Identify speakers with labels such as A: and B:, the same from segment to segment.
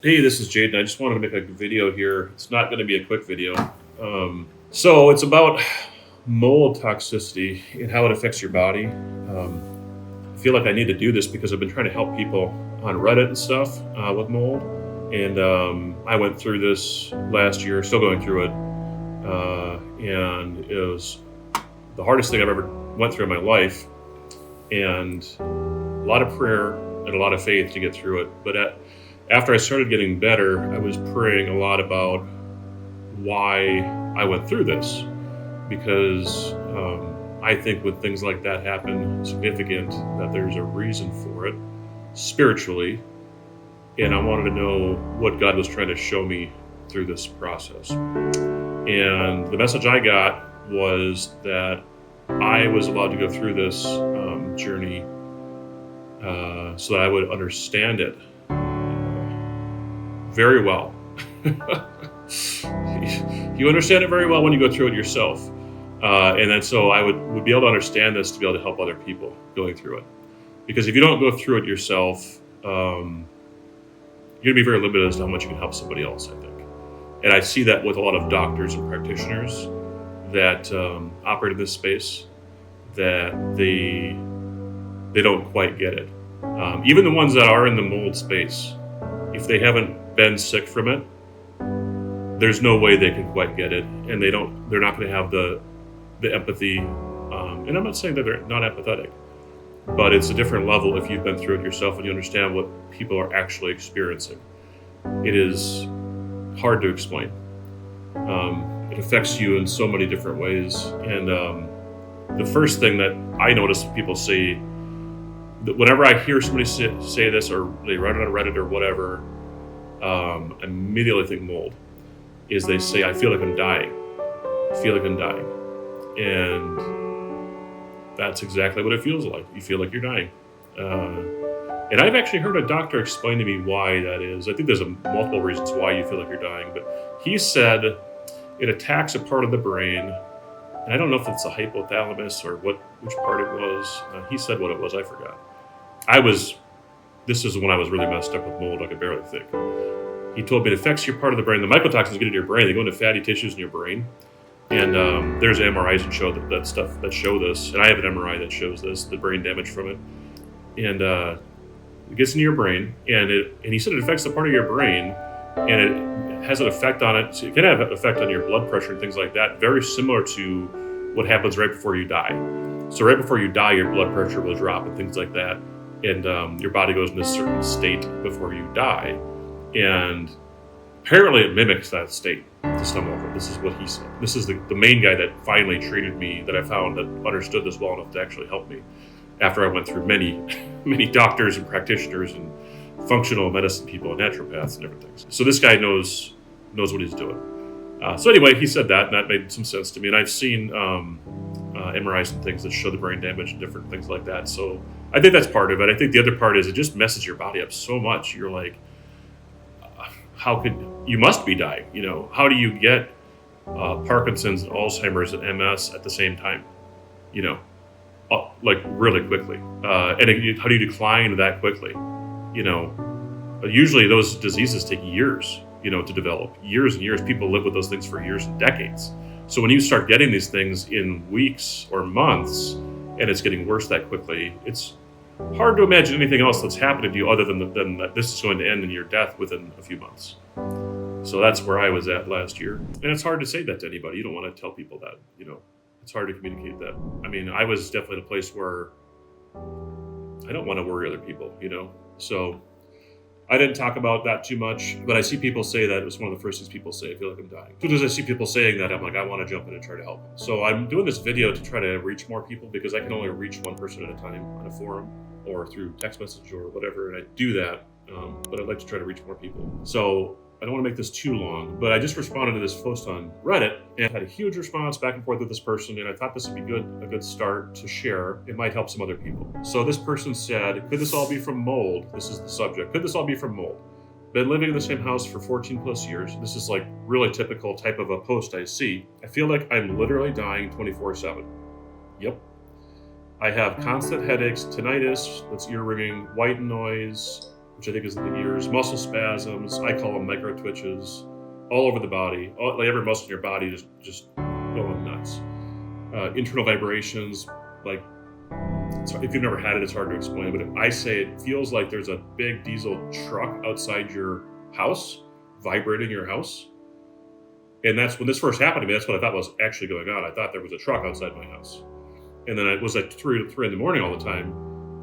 A: Hey, this is Jaden. I just wanted to make a video here. It's not going to be a quick video. So it's about mold toxicity and how it affects your body. I feel like I need to do this because I've been trying to help people on Reddit and stuff with mold. And I went through this last year, still going through it. And it was the hardest thing I've ever went through in my life. And a lot of prayer and a lot of faith to get through it. But after I started getting better, I was praying a lot about why I went through this, because I think when things like that happen, significant, that there's a reason for it spiritually, and I wanted to know what God was trying to show me through this process. And the message I got was that I was allowed to go through this journey so that I would understand it very well. You understand it very well when you go through it yourself. And then so I would be able to understand this to be able to help other people going through it. Because if you don't go through it yourself, you're going to be very limited as to how much you can help somebody else, I think. And I see that with a lot of doctors and practitioners that operate in this space, that they don't quite get it. Even the ones that are in the mold space, if they haven't been sick from it, there's no way they can quite get it, and they're not going to have the empathy. And I'm not saying that they're not empathetic, but it's a different level if you've been through it yourself and you understand what people are actually experiencing. It is hard to explain. It affects you in so many different ways. And the first thing that I notice people say, that whenever I hear somebody say this, or they write it on Reddit or whatever, I immediately think mold, is they say, I feel like I'm dying. I feel like I'm dying. And that's exactly what it feels like. You feel like you're dying. And I've actually heard a doctor explain to me why that is. I think there's multiple reasons why you feel like you're dying, but he said it attacks a part of the brain. And I don't know if it's the hypothalamus or which part it was. He said what it was. I forgot. This is when I was really messed up with mold. I could barely think. He told me it affects your part of the brain. The mycotoxins get into your brain. They go into fatty tissues in your brain. And there's MRIs that show that stuff that show this. And I have an MRI that shows this, the brain damage from it. And it gets into your brain. And he said it affects the part of your brain. And it has an effect on it. It can have an effect on your blood pressure and things like that. Very similar to what happens right before you die. So right before you die, your blood pressure will drop and things like that. And your body goes in a certain state before you die. And apparently it mimics that state to some level. This is what he said. This is the main guy that finally treated me, that I found that understood this well enough to actually help me after I went through many, many doctors and practitioners and functional medicine people and naturopaths and everything. So this guy knows what he's doing. So anyway, he said that, and that made some sense to me. And I've seen MRIs and things that show the brain damage and different things like that. So I think that's part of it. I think the other part is it just messes your body up so much. You're like, you must be dying. How do you get Parkinson's and Alzheimer's and MS at the same time? Like really quickly. And how do you decline that quickly? Usually those diseases take years, to develop. Years and years. People live with those things for years and decades. So when you start getting these things in weeks or months, and it's getting worse that quickly, it's hard to imagine anything else that's happening to you other than that this is going to end in your death within a few months. So that's where I was at last year. And it's hard to say that to anybody. You don't want to tell people that, It's hard to communicate that. I mean, I was definitely in a place where I don't want to worry other people, So I didn't talk about that too much, but I see people say that. It was one of the first things people say, I feel like I'm dying. As soon as I see people saying that, I'm like, I want to jump in and try to help them. So I'm doing this video to try to reach more people, because I can only reach one person at a time on a forum or through text message or whatever. And I do that, but I'd like to try to reach more people. So I don't want to make this too long, but I just responded to this post on Reddit and had a huge response back and forth with this person. And I thought this would be a good start to share. It might help some other people. So this person said, could this all be from mold? This is the subject. Could this all be from mold? Been living in the same house for 14 plus years. This is like really typical type of a post I see. I feel like I'm literally dying 24/7. Yep. I have constant headaches, tinnitus, that's ear ringing, white noise, which I think is in the ears, muscle spasms, I call them micro twitches, all over the body, like every muscle in your body just going nuts. Internal vibrations, like, if you've never had it, it's hard to explain, but if I say it feels like there's a big diesel truck outside your house, vibrating your house. And that's when this first happened to me, that's what I thought was actually going on. I thought there was a truck outside my house. And then it was like 3 in the morning all the time.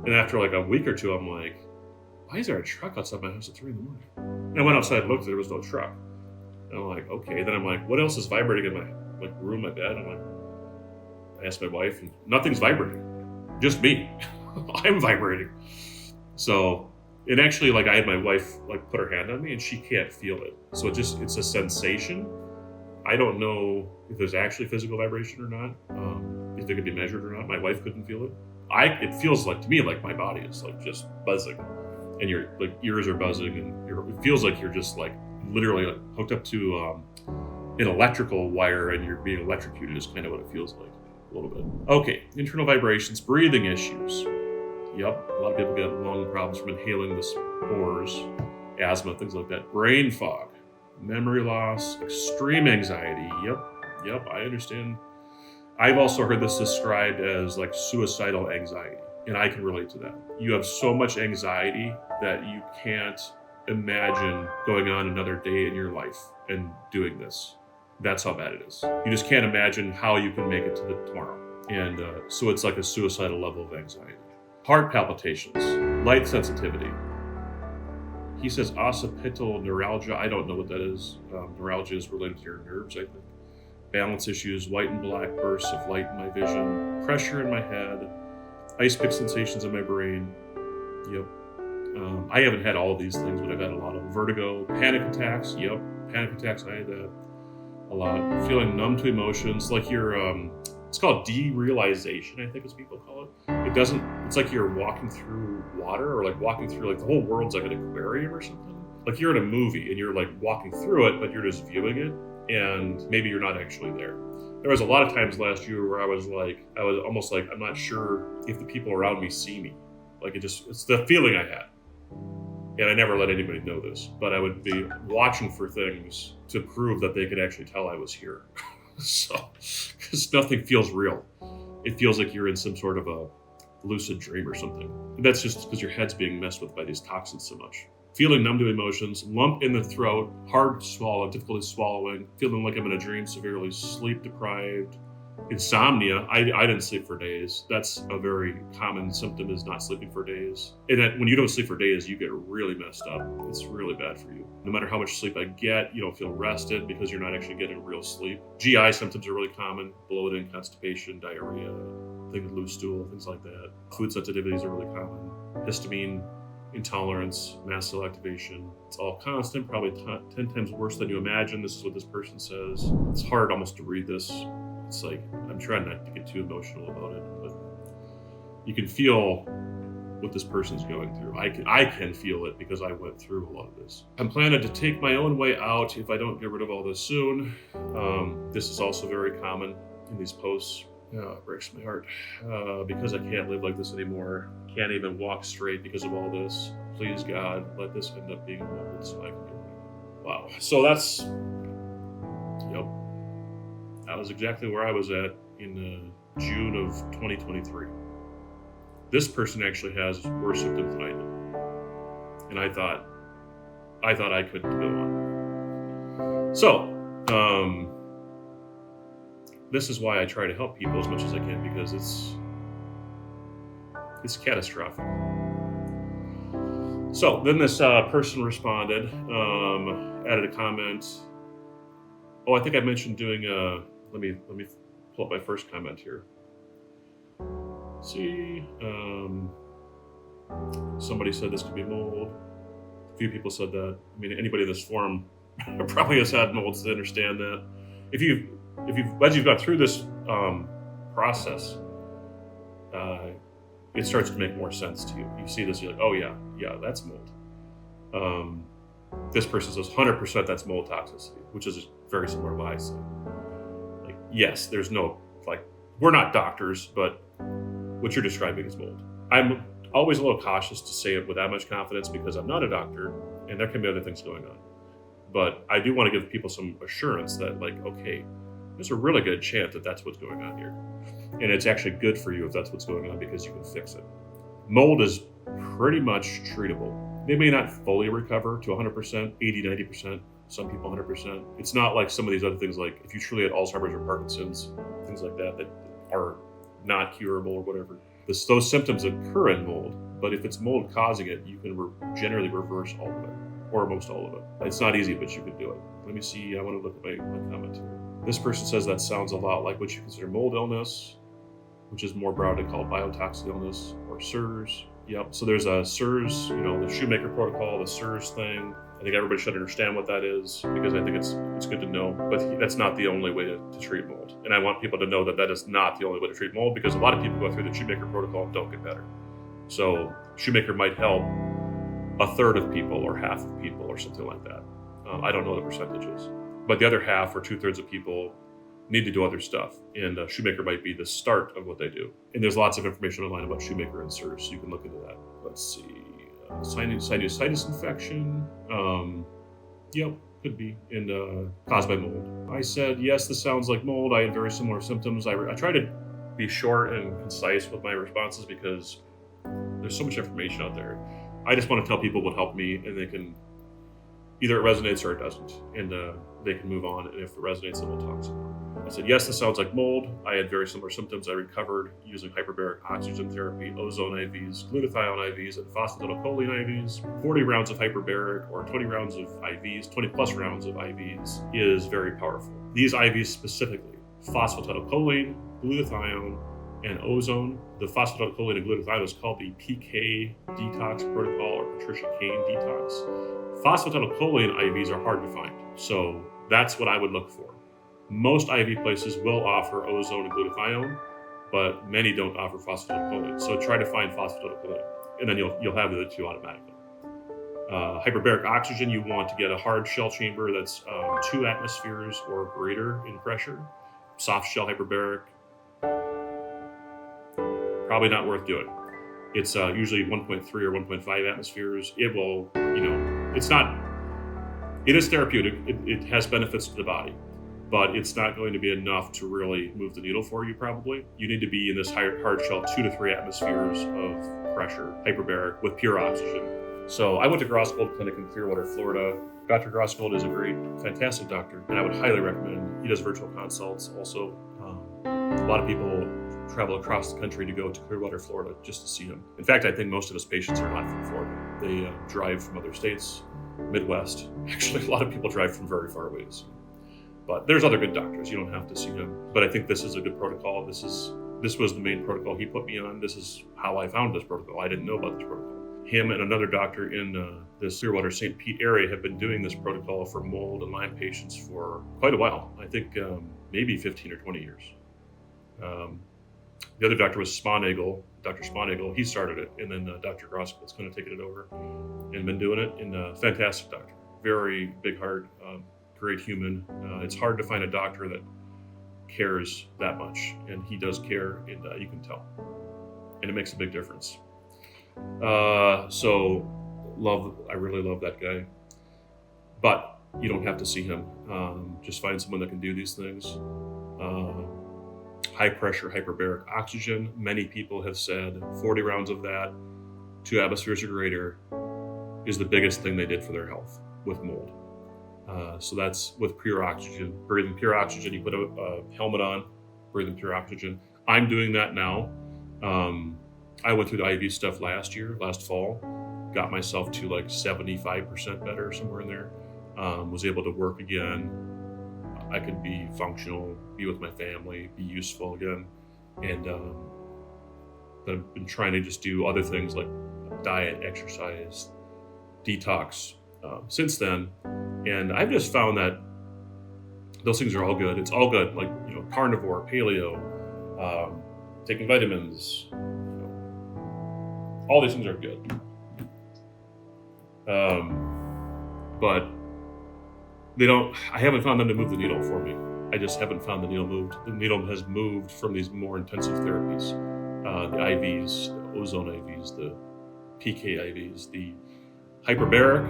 A: And after like a week or two, I'm like, why is there a truck outside my house at 3 in the morning? And I went outside and looked, and there was no truck. And I'm like, okay. Then I'm like, what else is vibrating in my room, my bed? I'm like, I asked my wife, and nothing's vibrating. Just me. I'm vibrating. So, and actually, like, I had my wife like put her hand on me, and she can't feel it. So it's a sensation. I don't know if there's actually physical vibration or not, if it could be measured or not. My wife couldn't feel it. It feels like, to me, like my body is like just buzzing, and your like ears are buzzing, and it feels like you're just like literally like hooked up to an electrical wire, and you're being electrocuted is kind of what it feels like a little bit. Okay, internal vibrations, breathing issues. Yep, a lot of people get lung problems from inhaling the spores, asthma, things like that. Brain fog, memory loss, extreme anxiety. Yep, I understand. I've also heard this described as like suicidal anxiety, and I can relate to that. You have so much anxiety that you can't imagine going on another day in your life and doing this. That's how bad it is. You just can't imagine how you can make it to the tomorrow. And so it's like a suicidal level of anxiety. Heart palpitations, light sensitivity. He says occipital neuralgia. I don't know what that is. Neuralgia is related to your nerves, I think. Balance issues, white and black bursts of light in my vision, pressure in my head, ice pick sensations in my brain. Yep. I haven't had all of these things, but I've had a lot of vertigo, panic attacks. Yep, panic attacks. I had that a lot. Feeling numb to emotions, like you're. It's called derealization, I think is what people call it. It's like you're walking through water, or like walking through, like the whole world's like an aquarium or something. Like you're in a movie and you're like walking through it, but you're just viewing it, and maybe you're not actually there. There was a lot of times last year where I was almost like, I'm not sure if the people around me see me. Like it's the feeling I had. And I never let anybody know this, but I would be watching for things to prove that they could actually tell I was here. So, because nothing feels real. It feels like you're in some sort of a lucid dream or something. And that's just because your head's being messed with by these toxins so much. Feeling numb to emotions, lump in the throat, hard to swallow, difficulty swallowing, feeling like I'm in a dream, severely sleep deprived, insomnia. I didn't sleep for days. That's a very common symptom, is not sleeping for days. And that when you don't sleep for days, you get really messed up. It's really bad for you. No matter how much sleep I get, you don't feel rested because you're not actually getting real sleep. GI symptoms are really common: bloating, constipation, diarrhea, things, loose stool, things like that. Food sensitivities are really common. Histamine intolerance, mast cell activation. It's all constant, probably 10 times worse than you imagine. This is what this person says. It's hard almost to read this. It's like, I'm trying not to get too emotional about it, but you can feel what this person's going through. I can feel it because I went through a lot of this. I'm planning to take my own way out if I don't get rid of all this soon. This is also very common in these posts. It breaks my heart because I can't live like this anymore. Can't even walk straight because of all this. Please, God, let this end up being molded so I can get rid of it. Wow. So that's, that was exactly where I was at in June of 2023. This person actually has worse symptoms than I did. And I thought I couldn't go on. So, this is why I try to help people as much as I can, because it's catastrophic. So then this person responded, added a comment. Oh, I think I mentioned doing let me pull up my first comment here. See, somebody said this could be mold. A few people said that. I mean, anybody in this forum probably has had molds to understand that. As you've got through this process, it starts to make more sense to you. You see this, you're like, oh yeah, that's mold. This person says 100% that's mold toxicity, which is very similar to what I said. Like, yes, there's no, we're not doctors, but what you're describing is mold. I'm Always a little cautious to say it with that much confidence because I'm not a doctor and there can be other things going on. But I do want to give people some assurance that, like, okay, there's a really good chance that that's what's going on here. And it's actually good for you if that's what's going on because you can fix it. Mold is pretty much treatable. They may not fully recover to 100%, 80, 90%, some people 100%. It's not like some of these other things, like if you truly had Alzheimer's or Parkinson's, things like that, that are not curable or whatever. Those symptoms occur in mold, but if it's mold causing it, you can generally reverse all of it, or most all of it. It's not easy, but you can do it. Let me see, I want to look at my comment here. This person says that sounds a lot like what you consider mold illness, which is more broadly called biotoxic illness or SIRS. Yep, so there's a SIRS, the Shoemaker protocol, the SIRS thing. I think everybody should understand what that is because I think it's good to know, but that's not the only way to treat mold. And I want people to know that that is not the only way to treat mold because a lot of people go through the Shoemaker protocol and don't get better. So Shoemaker might help a third of people or half of people or something like that. I don't know the percentages, but the other half or 2/3 of people need to do other stuff, and Shoemaker might be the start of what they do. And there's lots of information online about Shoemaker and SIRS, so you can look into that. Let's see, sinusitis infection. Yep, could be, and caused by mold. I said, yes, this sounds like mold. I had very similar symptoms. I try to be short and concise with my responses because there's so much information out there. I just want to tell people what helped me, and they can, either it resonates or it doesn't, and they can move on, and if it resonates, then we'll talk some more. I said, yes, this sounds like mold. I had very similar symptoms. I recovered using hyperbaric oxygen therapy, ozone IVs, glutathione IVs, and phosphatidylcholine IVs. 40 rounds of hyperbaric or 20 rounds of IVs, 20 plus rounds of IVs is very powerful. These IVs specifically, phosphatidylcholine, glutathione, and ozone. The phosphatidylcholine and glutathione is called the PK detox protocol or Patricia Kane detox. Phosphatidylcholine IVs are hard to find, so that's what I would look for. Most IV places will offer ozone and glutathione, but many don't offer phosphatidylcholine. So try to find phosphatidylcholine, and then you'll have the other two automatically. Hyperbaric oxygen, you want to get a hard shell chamber that's 2 atmospheres or greater in pressure. Soft shell hyperbaric, probably not worth doing. It's usually 1.3 or 1.5 atmospheres. It will, it is therapeutic. It has benefits to the body, but it's not going to be enough to really move the needle for you probably. You need to be in this hard shell 2 to 3 atmospheres of pressure, hyperbaric, with pure oxygen. So I went to Grosgold Clinic in Clearwater, Florida. Dr. Grosgold is a fantastic doctor, and I would highly recommend. He does virtual consults also. A lot of people travel across the country to go to Clearwater, Florida just to see him. In fact, I think most of his patients are not from Florida. They drive from other states, Midwest. Actually, a lot of people drive from very far ways. But there's other good doctors. You don't have to see him. But I think this is a good protocol. This was the main protocol he put me on. This is how I found this protocol. I didn't know about this protocol. Him and another doctor in the Clearwater, St. Pete area have been doing this protocol for mold and Lyme patients for quite a while. I think maybe 15 or 20 years. The other doctor was Dr. Sponagel. He started it, and then Dr. Grosgold's kind of taken it over and been doing it. And fantastic doctor, very big heart, great human. It's hard to find a doctor that cares that much, and he does care, and you can tell, and it makes a big difference. So I really love that guy, but you don't have to see him. Just find someone that can do these things. High pressure hyperbaric oxygen. Many people have said 40 rounds of that, 2 atmospheres or greater, is the biggest thing they did for their health with mold. So that's with pure oxygen. Breathing pure oxygen, you put a helmet on, breathing pure oxygen. I'm doing that now. I went through the IV stuff last fall, got myself to like 75% better, somewhere in there. Was able to work again. I could be functional, be with my family, be useful again. And I've been trying to just do other things like diet, exercise, detox since then. And I've just found that those things are all good. It's all good, like, carnivore, paleo, taking vitamins, all these things are good. But I haven't found them to move the needle for me. I just haven't found the needle moved. The needle has moved from these more intensive therapies, the IVs, the ozone IVs, the PK IVs, the hyperbaric.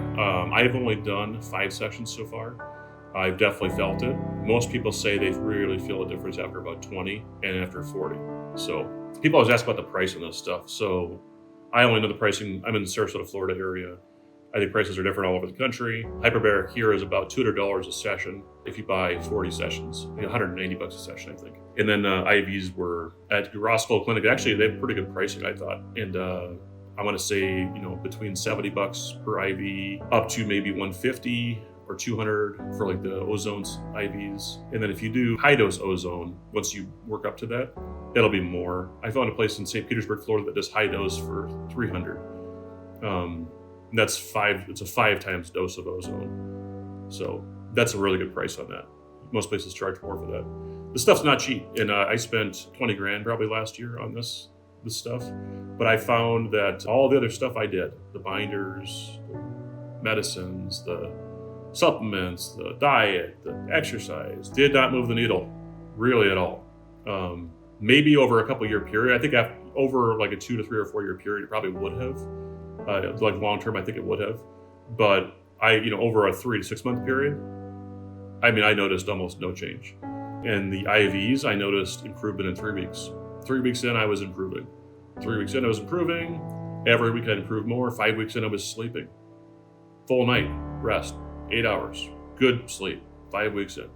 A: I've only done 5 sessions so far. I've definitely felt it. Most people say they really feel a difference after about 20 and after 40. So people always ask about the price on this stuff. So I only know the pricing. I'm in the Sarasota, Florida area. I think prices are different all over the country. Hyperbaric here is about $200 a session if you buy 40 sessions, $190 a session, I think. And then IVs were at Roscoe Clinic. Actually, they have pretty good pricing, I thought. And I want to say, between $70 per IV up to maybe $150 or $200 for like the ozone IVs. And then if you do high dose ozone, once you work up to that, it'll be more. I found a place in St. Petersburg, Florida that does high dose for $300. It's a 5 times dose of ozone. So that's a really good price on that. Most places charge more for that. This stuff's not cheap. And I spent 20 grand probably last year on this stuff. But I found that all the other stuff I did, the binders, the medicines, the supplements, the diet, the exercise, did not move the needle really at all. Maybe over a couple year period. I think over like a 2 to 3 or 4 year period, it probably would have. Like long term, I think it would have. But over a 3 to 6 month period, I noticed almost no change. And the IVs, I noticed improvement in 3 weeks. 3 weeks in, I was improving. 3 weeks in, I was improving. Every week I'd improve more. 5 weeks in, I was sleeping. Full night, rest, 8 hours, good sleep. 5 weeks in.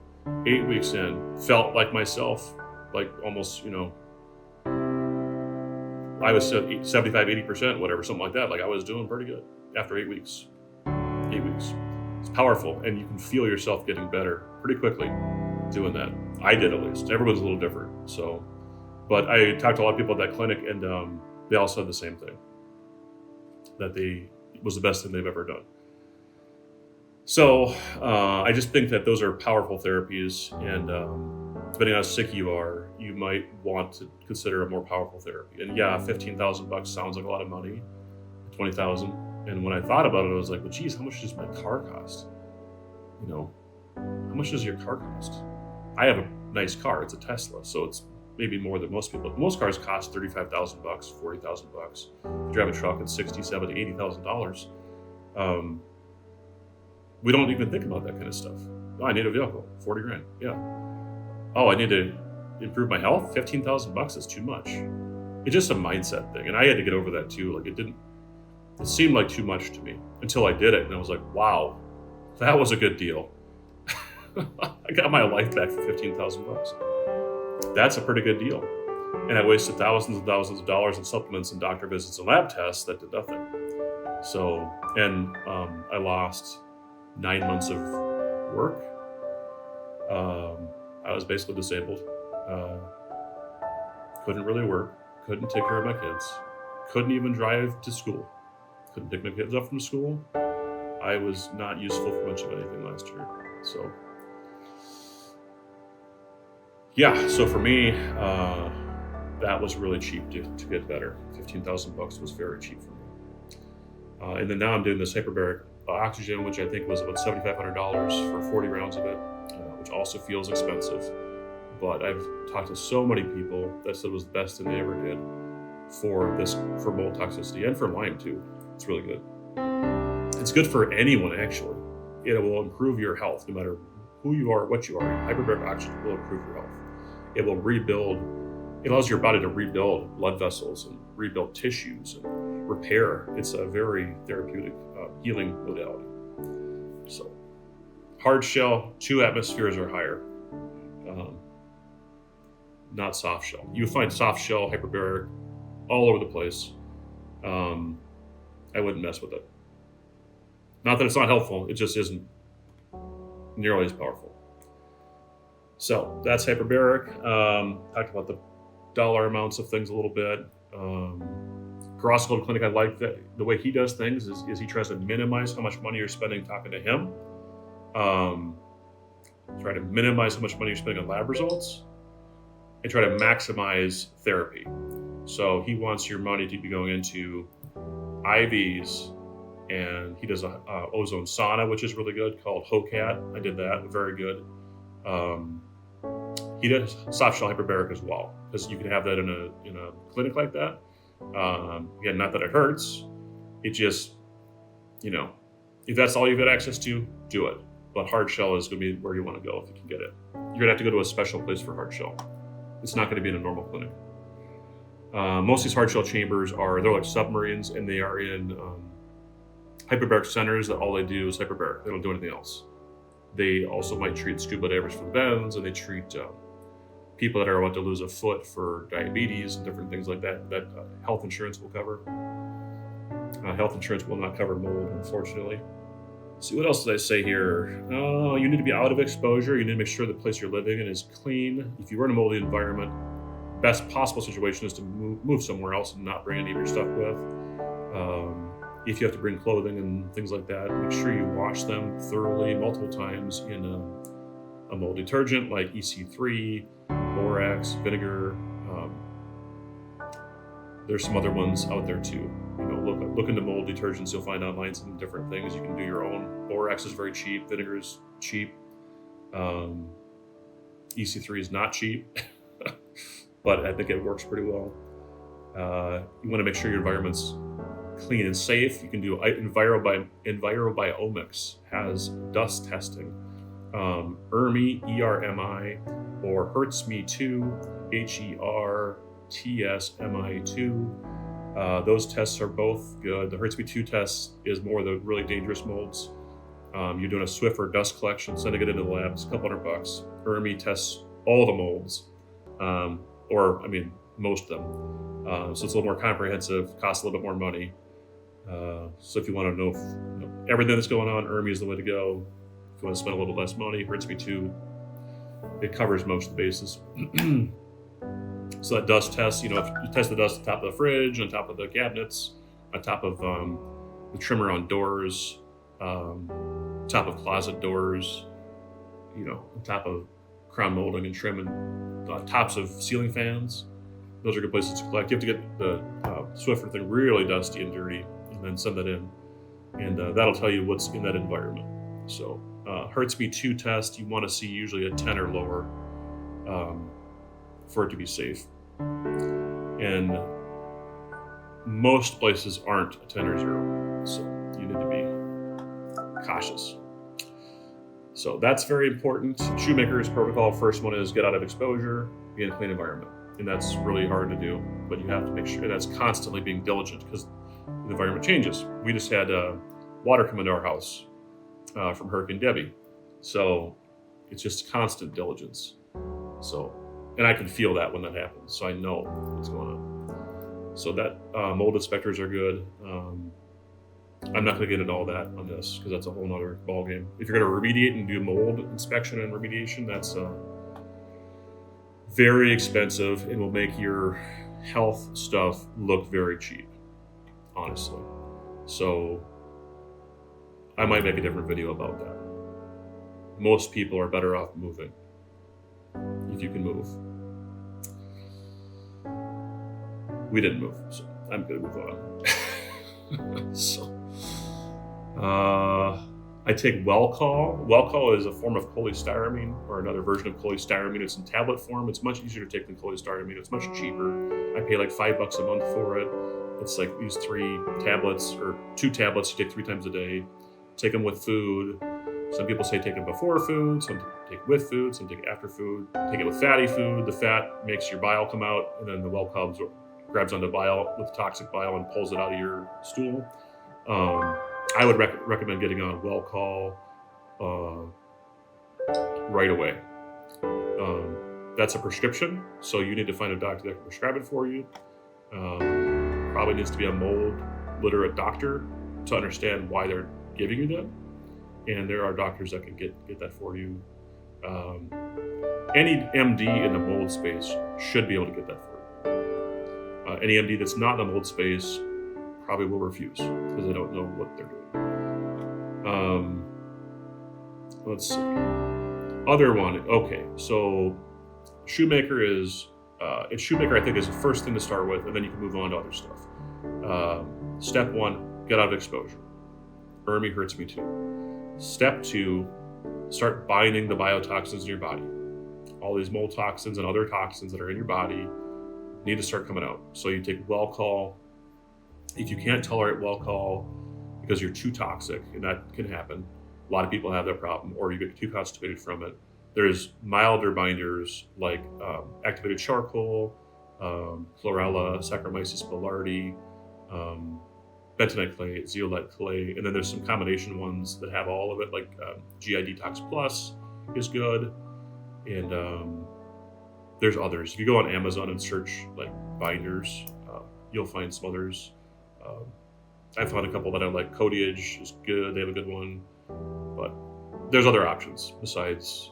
A: 8 weeks in, felt like myself, like almost, I was 75, 80%, whatever, something like that. Like I was doing pretty good after 8 weeks. 8 weeks. It's powerful, and you can feel yourself getting better pretty quickly doing that. I did, at least. Everyone's a little different. So, but I talked to a lot of people at that clinic, and they all said the same thing, that it was the best thing they've ever done. So I just think that those are powerful therapies, and depending on how sick you are, you might want to consider a more powerful therapy. And yeah, $15,000 sounds like a lot of money, $20,000. And when I thought about it, I was like, well, geez, how much does my car cost? How much does your car cost? I have a nice car. It's a Tesla, so it's maybe more than most people. Most cars cost $35,000, $40,000. If you drive a truck, it's $60,000, $70,000, $80,000. We don't even think about that kind of stuff. Oh, I need a vehicle, 40 grand. Yeah. Oh, I need to improve my health, $15,000 is too much. It's just a mindset thing. And I had to get over that too. Like it seemed like too much to me until I did it. And I was like, wow, that was a good deal. I got my life back for $15,000. That's a pretty good deal. And I wasted thousands and thousands of dollars in supplements and doctor visits and lab tests that did nothing. So, and I lost 9 months of work. I was basically disabled. Couldn't really work. Couldn't take care of my kids. Couldn't even drive to school. Couldn't pick my kids up from school. I was not useful for much of anything last year. So, yeah. So for me, that was really cheap to get better. $15,000 was very cheap for me. And then now I'm doing this hyperbaric oxygen, which I think was about $7,500 for 40 rounds of it, which also feels expensive. But I've talked to so many people that said it was the best thing they ever did for mold toxicity and for Lyme too. It's really good. It's good for anyone, actually. It will improve your health no matter who you are, what you are. Hyperbaric oxygen will improve your health. It will rebuild. It allows your body to rebuild blood vessels and rebuild tissues and repair. It's a very therapeutic healing modality. So, hard shell, 2 atmospheres or higher. Not soft shell. You find soft shell hyperbaric all over the place. I wouldn't mess with it. Not that it's not helpful, it just isn't nearly as powerful. So that's hyperbaric. Talked about the dollar amounts of things a little bit. Roscoe Clinic, I like that the way he does things is he tries to minimize how much money you're spending talking to him. Try to minimize how much money you're spending on lab results, and try to maximize therapy. So he wants your money to be going into IVs, and he does a ozone sauna, which is really good, called HOCAT. I did that, very good. He does soft shell hyperbaric as well, because you can have that in a clinic like that. Again, not that it hurts. It just, if that's all you've got access to, do it. But hard shell is going to be where you want to go if you can get it. You're going to have to go to a special place for hard shell. It's not going to be in a normal clinic. Most of these hard shell chambers they're like submarines, and they are in hyperbaric centers that all they do is hyperbaric. They don't do anything else. They also might treat scuba divers for the bends, and they treat people that are about to lose a foot for diabetes and different things like that health insurance will cover. Health insurance will not cover mold, unfortunately. See, what else did I say here? You need to be out of exposure. You need to make sure the place you're living in is clean. If you were in a moldy environment, best possible situation is to move somewhere else and not bring any of your stuff with. If you have to bring clothing and things like that, make sure you wash them thoroughly multiple times in a mold detergent like EC3, borax, vinegar. There's some other ones out there too. Look into mold detergents. You'll find online some different things. You can do your own. Borax is very cheap. Vinegar is cheap. EC3 is not cheap, but I think it works pretty well. You want to make sure your environment's clean and safe. You can do Envirobiomics has dust testing. ERMI, ERMI, or HERTSMI2, HERTSMI2. Those tests are both good. The HERTSMI2 test is more the really dangerous molds. You're doing a Swiffer dust collection, sending it into the lab. It's a couple $100. ERMI tests all the molds, most of them. So it's a little more comprehensive, costs a little bit more money. So if you want to know everything that's going on, ERMI is the way to go. If you want to spend a little less money, HERTSMI2, it covers most of the bases. So that dust test, if you test the dust on top of the fridge, on top of the cabinets, on top of the trimmer on doors, top of closet doors, on top of crown molding and trim, and on tops of ceiling fans. Those are good places to collect. You have to get the Swiffer thing really dusty and dirty, and then send that in, and that'll tell you what's in that environment. So HERTSMI2 test, you want to see usually a 10 or lower for it to be safe. And most places aren't a 10 or 0, so you need to be cautious. So that's very important. Shoemaker's protocol, first one is get out of exposure, be in a clean environment. And that's really hard to do, but you have to make sure that's constantly being diligent because the environment changes. We just had water come into our house from Hurricane Debbie. So it's just constant diligence. And I can feel that when that happens, so I know what's going on. So that mold inspectors are good. I'm not going to get into all that on this because that's a whole nother ballgame. If you're going to remediate and do mold inspection and remediation, that's very expensive and will make your health stuff look very cheap, honestly. So I might make a different video about that. Most people are better off moving if you can move. We didn't move, so I'm going to move on. I take Welcall. Welcall is a form of cholestyramine, or another version of cholestyramine. It's in tablet form. It's much easier to take than cholestyramine. It's much cheaper. I pay like $5 a month for it. It's like these 3 tablets or 2 tablets you take 3 times a day. Take them with food. Some people say take it before food. Some take it with food. Some take it after food. Take it with fatty food. The fat makes your bile come out, and then the Welcall grabs onto bile with toxic bile and pulls it out of your stool. I would recommend getting on Welcall right away. That's a prescription, so you need to find a doctor that can prescribe it for you. Probably needs to be a mold literate doctor to understand why they're giving you that. And there are doctors that can get that for you. Any MD in the mold space should be able to get that for you. Any MD that's not in the mold space probably will refuse because they don't know what they're doing. Let's see. Other one. Okay, so Shoemaker is Shoemaker, I think, is the first thing to start with, and then you can move on to other stuff. Step 1, get out of exposure. ERMI HERTSMI2. Step 2, start binding the biotoxins in your body. All these mold toxins and other toxins that are in your body, need to start coming out. So you take Welchol. If you can't tolerate Welchol because you're too toxic, and that can happen, a lot of people have that problem, or you get too constipated from it. There's milder binders like activated charcoal, chlorella, Saccharomyces boulardii, bentonite clay, zeolite clay, and then there's some combination ones that have all of it, like GI Detox Plus is good, and there's others. If you go on Amazon and search like binders, you'll find some others. I found a couple that I like. Codiage is good; they have a good one, but there's other options besides.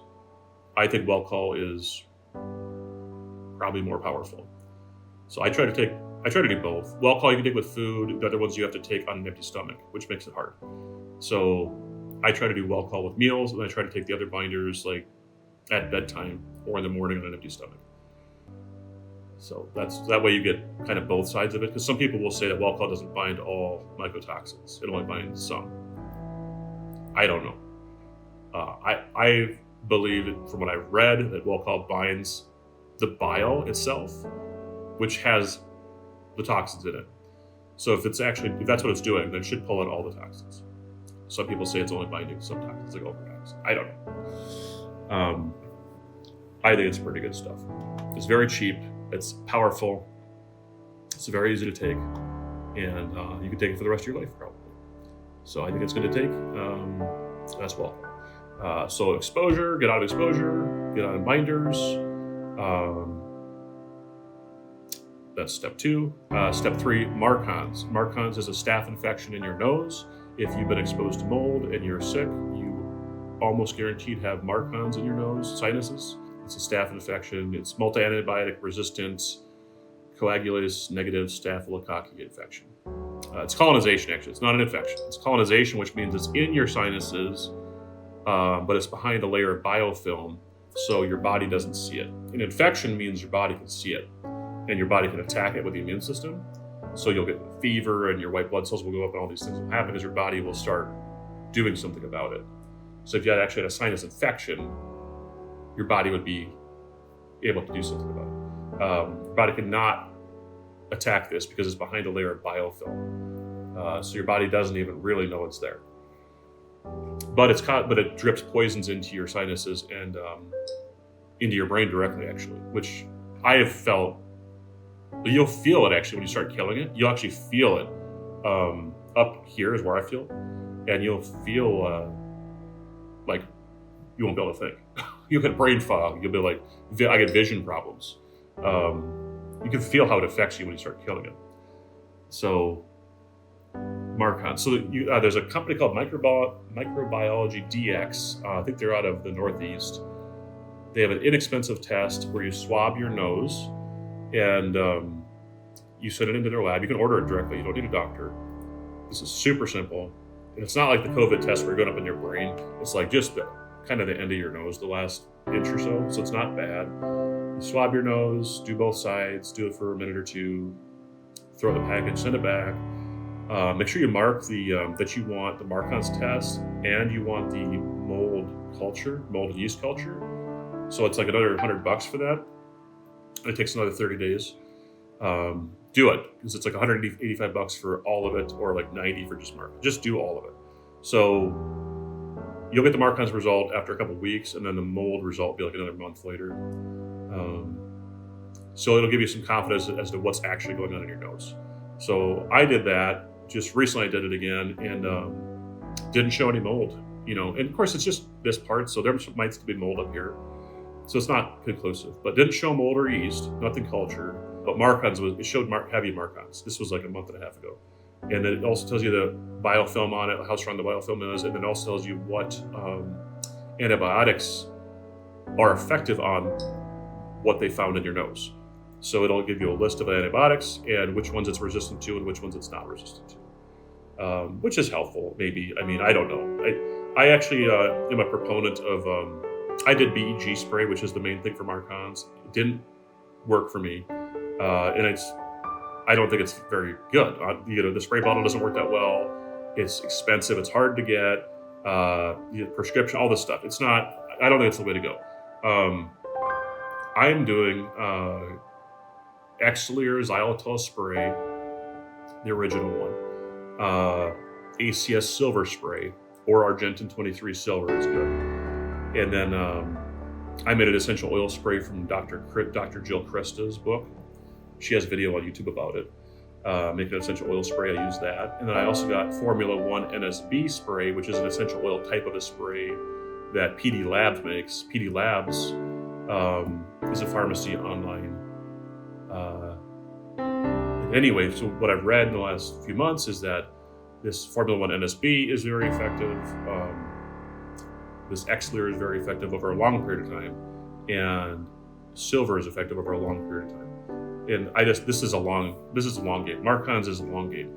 A: I think Welchol is probably more powerful. So I try to do both. Welchol you can take with food. The other ones you have to take on an empty stomach, which makes it hard. So I try to do Welchol with meals, and I try to take the other binders like at bedtime or in the morning on an empty stomach. So that way you get kind of both sides of it. Because some people will say that Welchol doesn't bind all mycotoxins; it only binds some. I don't know. I believe, from what I've read, that Welchol binds the bile itself, which has the toxins in it. So if that's what it's doing, then it should pull out all the toxins. Some people say it's only binding some toxins, like overtoxin. I don't know. I think it's pretty good stuff. It's very cheap. It's powerful. It's very easy to take, and you can take it for the rest of your life probably. So I think it's good to take as well. So exposure, get out of exposure, get out of binders. That's step 2. Step 3, Marcons. Marcons is a staph infection in your nose. If you've been exposed to mold and you're sick, you almost guaranteed have Marcons in your nose, sinuses. It's a staph infection. It's multi-antibiotic resistant, coagulase negative staphylococci infection. It's colonization, actually. It's not an infection. It's colonization, which means it's in your sinuses, but it's behind a layer of biofilm, so your body doesn't see it. An infection means your body can see it, and your body can attack it with the immune system. So you'll get fever, and your white blood cells will go up, and all these things will happen as your body will start doing something about it. So if you actually had a sinus infection, your body would be able to do something about it. Your body cannot attack this because it's behind a layer of biofilm. So your body doesn't even really know it's there. But it drips poisons into your sinuses and into your brain directly, actually, which I have felt. You'll feel it actually when you start killing it. You'll actually feel it up here is where I feel, and you'll feel like you won't be able to think. You'll get brain fog. You'll be like, I get vision problems. You can feel how it affects you when you start killing it. So, Marcon. So there's a company called Microbiology DX. I think they're out of the Northeast. They have an inexpensive test where you swab your nose and you send it into their lab. You can order it directly. You don't need a doctor. This is super simple. And it's not like the COVID test where you're going up in your brain. It's like just kind of the end of your nose, the last inch or so. So it's not bad. You swab your nose, do both sides, do it for a minute or two, throw the package, send it back. Make sure you mark that you want the Marcon's test and you want the mold and yeast culture. So it's like another $100 for that. It takes another 30 days. Do it, because it's like $185 for all of it, or like $90 for just Marcon. Just do all of it. So you'll get the Marcon's result after a couple of weeks, and then the mold result will be like another month later. So it'll give you some confidence as to what's actually going on in your nose. So I did that. Just recently I did it again, and didn't show any mold. And of course it's just this part, so there might still be mold up here. So it's not conclusive, but didn't show mold or yeast, nothing cultured. But Marcon's it showed heavy Marcon's. This was like a month and a half ago. And then it also tells you the biofilm on it, how strong the biofilm is, and then also tells you what antibiotics are effective on what they found in your nose. So it'll give you a list of antibiotics and which ones it's resistant to and which ones it's not resistant to, which is helpful, maybe. I mean, I don't know. I actually am a proponent of, I did BEG spray, which is the main thing for Marcon's. It didn't work for me. And I don't think it's very good. The spray bottle doesn't work that well. It's expensive. It's hard to get. Prescription, all this stuff. It's not. I don't think it's the way to go. I am doing Xlear xylitol spray, the original one. ACS silver spray or Argentin 23 silver is good. And then I made an essential oil spray from Dr. Jill Krista's book. She has a video on YouTube about it. Make an essential oil spray. I use that. And then I also got Formula 1 NSB spray, which is an essential oil type of a spray that PD Labs makes. PD Labs is a pharmacy online. Anyway, so what I've read in the last few months is that this Formula 1 NSB is very effective. This Xlear is very effective over a long period of time. And silver is effective over a long period of time. And this is a long game. Marcons is a long game.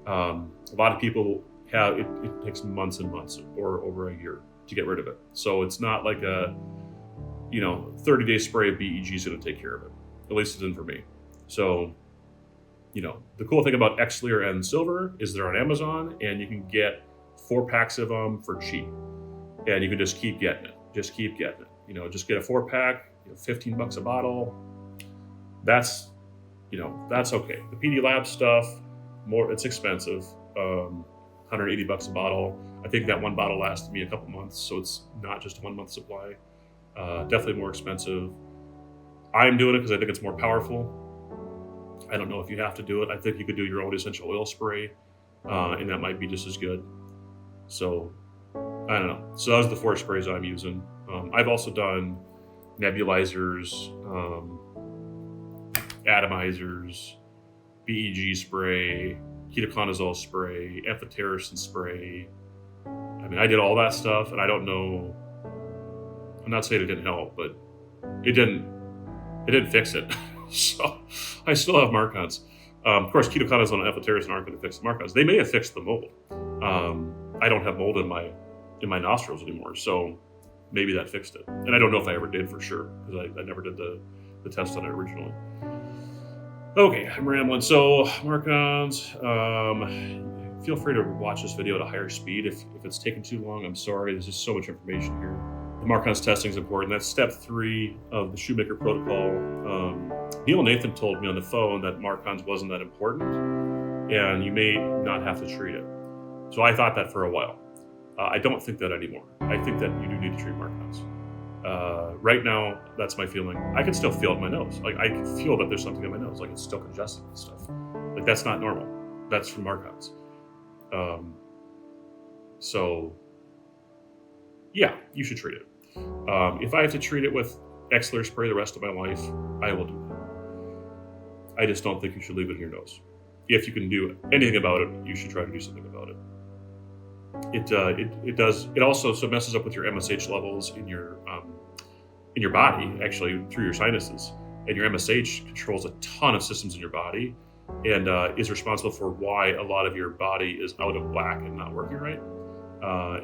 A: A lot of people have, it takes months and months or over a year to get rid of it. So it's not like a, 30-day spray of BEG is going to take care of it. At least it didn't for me. So, the cool thing about Xlear and silver is they're on Amazon and you can get 4 packs of them for cheap. And you can just keep getting it. Just keep getting it. Just get a 4-pack, $15 a bottle. That's okay. The PD Lab stuff, it's expensive. $180 a bottle. I think that one bottle lasted me a couple months, so it's not just a 1 month supply. Definitely more expensive. I'm doing it because I think it's more powerful. I don't know if you have to do it. I think you could do your own essential oil spray, and that might be just as good. So, I don't know. So those are the 4 sprays I'm using. I've also done nebulizers, atomizers, BEG spray, ketoconazole spray, amphotericin spray. I did all that stuff, and I don't know. I'm not saying it didn't help, but it didn't fix it. So I still have Marcons. Of course, ketoconazole and amphotericin aren't going to fix the Marcons. They may have fixed the mold. I don't have mold in my nostrils anymore, so maybe that fixed it. And I don't know if I ever did for sure because I never did the test on it originally. Okay, I'm rambling. So Marcons, feel free to watch this video at a higher speed. If it's taking too long, I'm sorry. There's just so much information here. The Marcons testing is important. That's step 3 of the Shoemaker protocol. Neil Nathan told me on the phone that Marcons wasn't that important and you may not have to treat it. So I thought that for a while. I don't think that anymore. I think that you do need to treat Marcons. Right now, that's my feeling. I can still feel it in my nose. Like I can feel that there's something in my nose. Like it's still congested and stuff. Like that's not normal. That's from Marcons. So yeah, you should treat it. If I have to treat it with Xlear spray the rest of my life, I will do that. I just don't think you should leave it in your nose. If you can do anything about it, you should try to do something about it. It also messes up with your MSH levels in your body, actually through your sinuses. And your MSH controls a ton of systems in your body and is responsible for why a lot of your body is out of whack and not working right.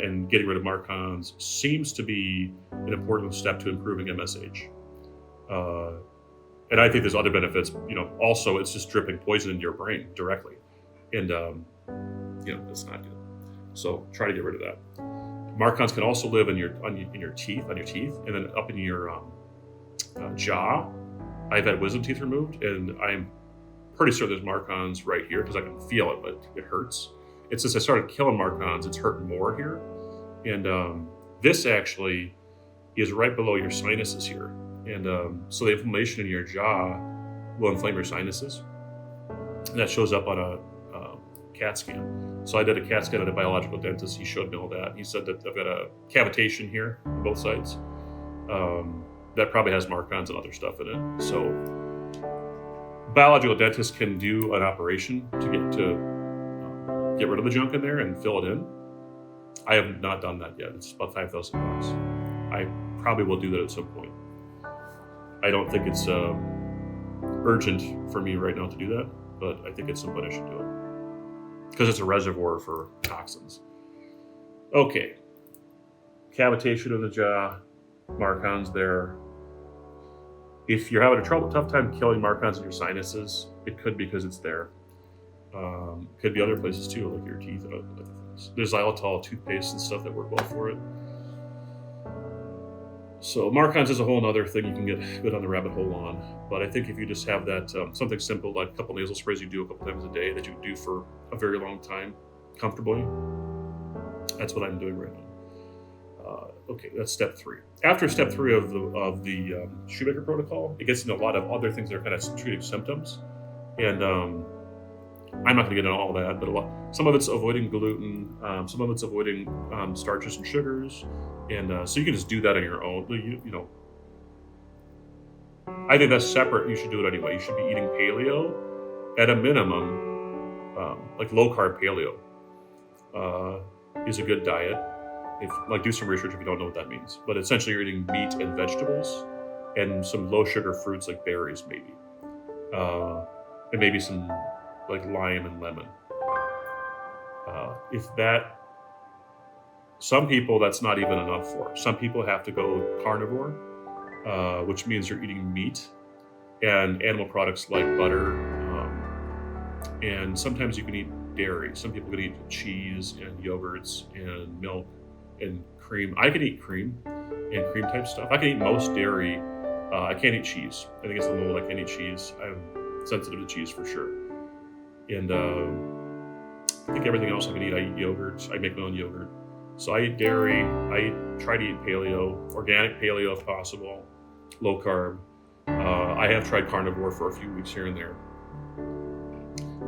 A: And getting rid of Marcons seems to be an important step to improving MSH. And I think there's other benefits. Also it's just dripping poison into your brain directly, and that's not good. So try to get rid of that. Marcons can also live in your teeth, and then up in your jaw. I've had wisdom teeth removed, and I'm pretty sure there's Marcons right here because I can feel it, but it hurts. It's since I started killing Marcons, it's hurting more here. And this actually is right below your sinuses here. And so the inflammation in your jaw will inflame your sinuses. And that shows up on a CAT scan. So I did a CAT scan at a biological dentist. He showed me all that. He said that I've got a cavitation here on both sides. That probably has Marcons and other stuff in it. So biological dentists can do an operation to get rid of the junk in there and fill it in. I have not done that yet. It's about $5,000. I probably will do that at some point. I don't think it's urgent for me right now to do that, but I think at some point I should do it because it's a reservoir for toxins. Okay, cavitation of the jaw, Marcons there. If you're having a tough time killing Marcons in your sinuses, it could be because it's there. Could be other places too, like your teeth and other things. There's xylitol toothpaste and stuff that work well for it. So Marcons is a whole other thing you can get good on the rabbit hole on. But I think if you just have that something simple like a couple nasal sprays you do a couple times a day that you do for a very long time comfortably, that's what I'm doing right now. Okay, that's step 3. After step 3 of the Shoemaker protocol, it gets into a lot of other things that are kind of treating symptoms, and I'm not going to get into all that, but some of it's avoiding gluten, some of it's avoiding starches and sugars, and so you can just do that on your own. You know, I think that's separate. You should do it anyway. You should be eating paleo at a minimum, like low carb paleo is a good diet. If do some research if you don't know what that means. But essentially, you're eating meat and vegetables, and some low sugar fruits like berries, maybe, and maybe some like lime and lemon. Some people that's not even enough for. Some people have to go carnivore, which means you're eating meat and animal products like butter, and sometimes you can eat dairy. Some people can eat cheese and yogurts and milk and cream. I can eat cream and cream type stuff. I can eat most dairy. I can't eat cheese. I think it's the mold. I can't eat cheese. I'm sensitive to cheese for sure. And I think everything else I can eat. I eat yogurts. I make my own yogurt. So I eat dairy. I try to eat paleo, organic paleo if possible, low carb. I have tried carnivore for a few weeks here and there.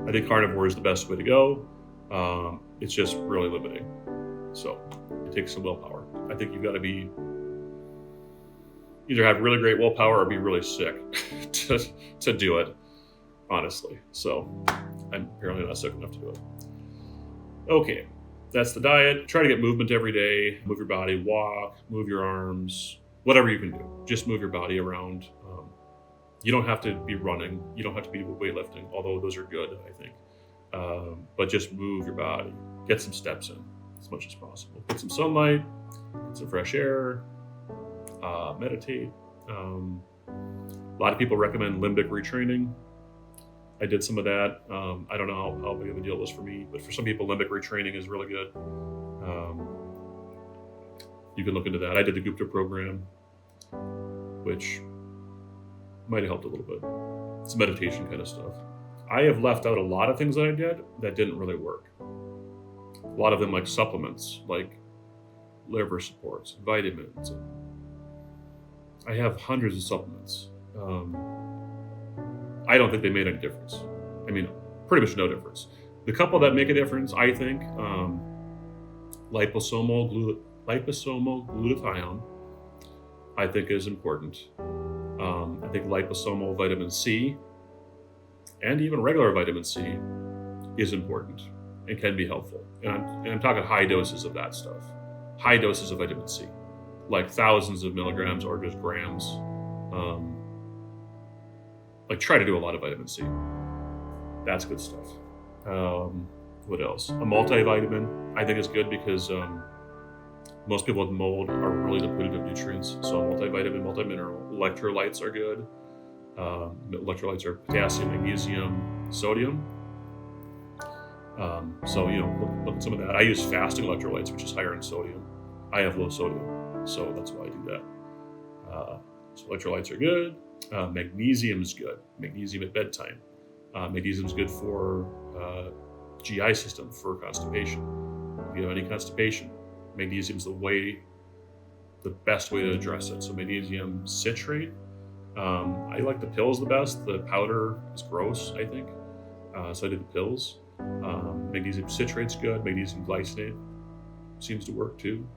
A: I think carnivore is the best way to go. It's just really limiting. So it takes some willpower. I think you've got to either have really great willpower or be really sick to do it, honestly. So I'm apparently not sick enough to do it. Okay, that's the diet. Try to get movement every day. Move your body, walk, move your arms, whatever you can do. Just move your body around. You don't have to be running. You don't have to be weightlifting, although those are good, I think. But just move your body. Get some steps in as much as possible. Get some sunlight, get some fresh air, meditate. A lot of people recommend limbic retraining. I did some of that. I don't know how big of a deal it was for me, but for some people, limbic retraining is really good. You can look into that. I did the Gupta program, which might have helped a little bit. It's meditation kind of stuff. I have left out a lot of things that I did that didn't really work. A lot of them like supplements, like liver supports, vitamins. I have hundreds of supplements. I don't think they made any difference. I mean, pretty much no difference. The couple that make a difference, I think, liposomal glutathione, I think is important. I think liposomal vitamin C and even regular vitamin C is important and can be helpful. And I'm talking high doses of that stuff. High doses of vitamin C, like thousands of milligrams or just grams. Like try to do a lot of vitamin C. That's good stuff. What else? A multivitamin I think is good because most people with mold are really depleted of nutrients. So multivitamin, multimineral, electrolytes are good. Electrolytes are potassium, magnesium, sodium. So look at some of that. I use fasting electrolytes, which is higher in sodium. I have low sodium, so that's why I do that. So electrolytes are good. Magnesium is good. Magnesium at bedtime. Magnesium is good for GI system, for constipation. If you have any constipation, magnesium is the best way to address it. So magnesium citrate. I like the pills the best. The powder is gross, I think. So I did the pills. Magnesium citrate's good. Magnesium glycinate seems to work too.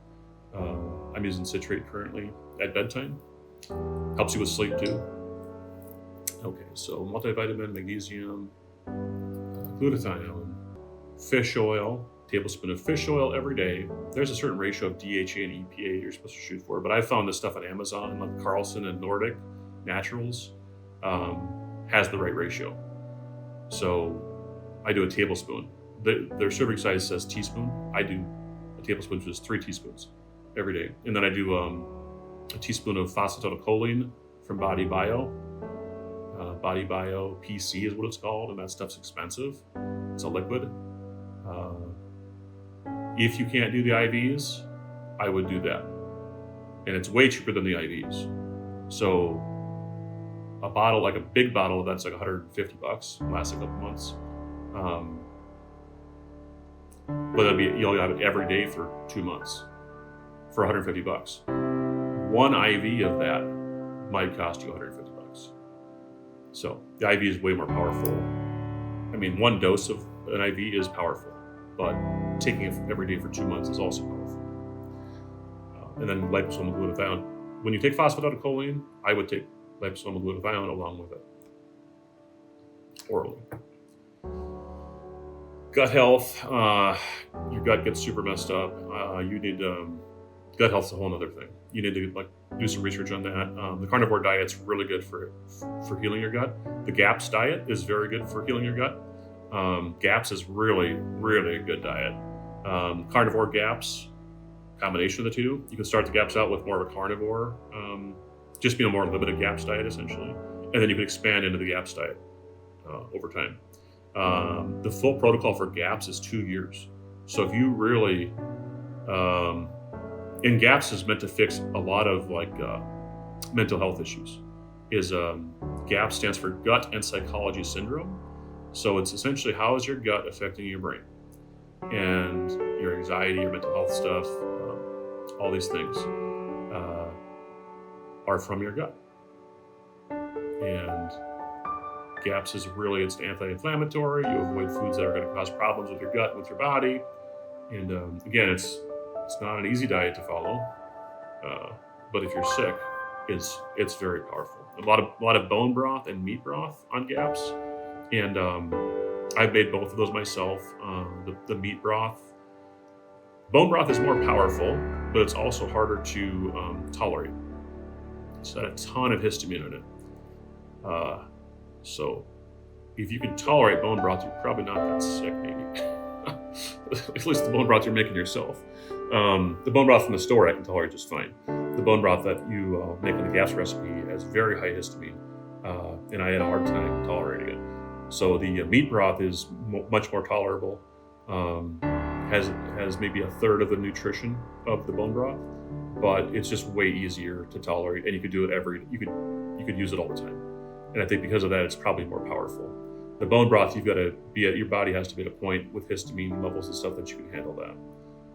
A: I'm using citrate currently at bedtime. Helps you with sleep too. Okay, so multivitamin, magnesium, glutathione, fish oil, tablespoon of fish oil every day. There's a certain ratio of DHA and EPA you're supposed to shoot for, but I found this stuff on Amazon, like Carlson and Nordic Naturals, has the right ratio. So I do a tablespoon. Their serving size says teaspoon. I do a tablespoon, which is 3 teaspoons every day. And then I do a teaspoon of phosphatidylcholine from Body Bio. Body Bio PC is what it's called, and that stuff's expensive. It's a liquid. If you can't do the IVs, I would do that. and it's way cheaper than the IVs. So a bottle, like a big bottle, that's like $150, lasts a couple months. But you'll have it every day for 2 months for $150. One IV of that might cost you $150. So the IV is way more powerful. I mean, one dose of an IV is powerful, but taking it every day for 2 months is also powerful. And then liposomal glutathione. When you take phosphatidylcholine, I would take liposomal glutathione along with it, orally. Gut health, your gut gets super messed up. You need gut health's a whole other thing. You need to do some research on that. The carnivore diet's really good for healing your gut. The GAPS diet is very good for healing your gut. GAPS is really, really a good diet. Carnivore GAPS, combination of the two. You can start the GAPS out with more of a carnivore, just a more limited GAPS diet essentially, and then you can expand into the GAPS diet over time. The full protocol for GAPS is 2 years. So if you really, and GAPS is meant to fix a lot of mental health issues. GAPS stands for Gut and Psychology Syndrome. So it's essentially how is your gut affecting your brain and your anxiety, your mental health stuff, all these things are from your gut. And GAPS is really, it's anti-inflammatory. You avoid foods that are going to cause problems with your gut, with your body. And again, it's not an easy diet to follow, but if you're sick, it's very powerful. A lot of bone broth and meat broth on GAPS, and I've made both of those myself. The meat broth, bone broth is more powerful, but it's also harder to tolerate. It's got a ton of histamine in it. So if you can tolerate bone broth, you're probably not that sick, maybe. At least the bone broth you're making yourself. The bone broth from the store I can tolerate just fine. The bone broth that you make in the GAPS recipe has very high histamine, and I had a hard time tolerating it. So the meat broth is much more tolerable. Has maybe a third of the nutrition of the bone broth, but it's just way easier to tolerate, and you could do it you could use it all the time. And I think because of that, it's probably more powerful. The bone broth, you've got to your body has to be at a point with histamine levels and stuff that you can handle that.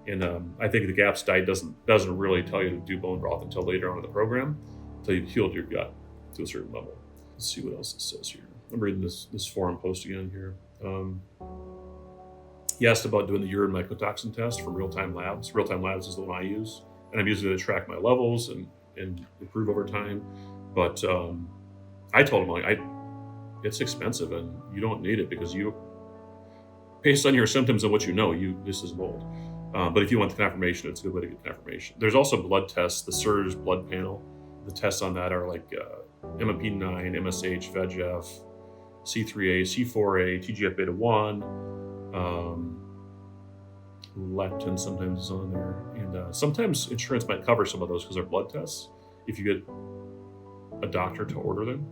A: And I think the GAPS diet doesn't really tell you to do bone broth until later on in the program, until you've healed your gut to a certain level. Let's see what else it says here. I'm reading this forum post again here. He asked about doing the urine mycotoxin test from Real-Time Labs. Real-Time Labs is the one I use, and I'm using it to track my levels and improve over time. But I told him, it's expensive and you don't need it because based on your symptoms and what you know, this is mold. But if you want the confirmation, it's a good way to get confirmation. There's also blood tests, the SIRS blood panel. The tests on that are like MMP9, MSH, VEGF, C3A, C4A, TGF-beta1, leptin sometimes is on there. And sometimes insurance might cover some of those because they're blood tests if you get a doctor to order them.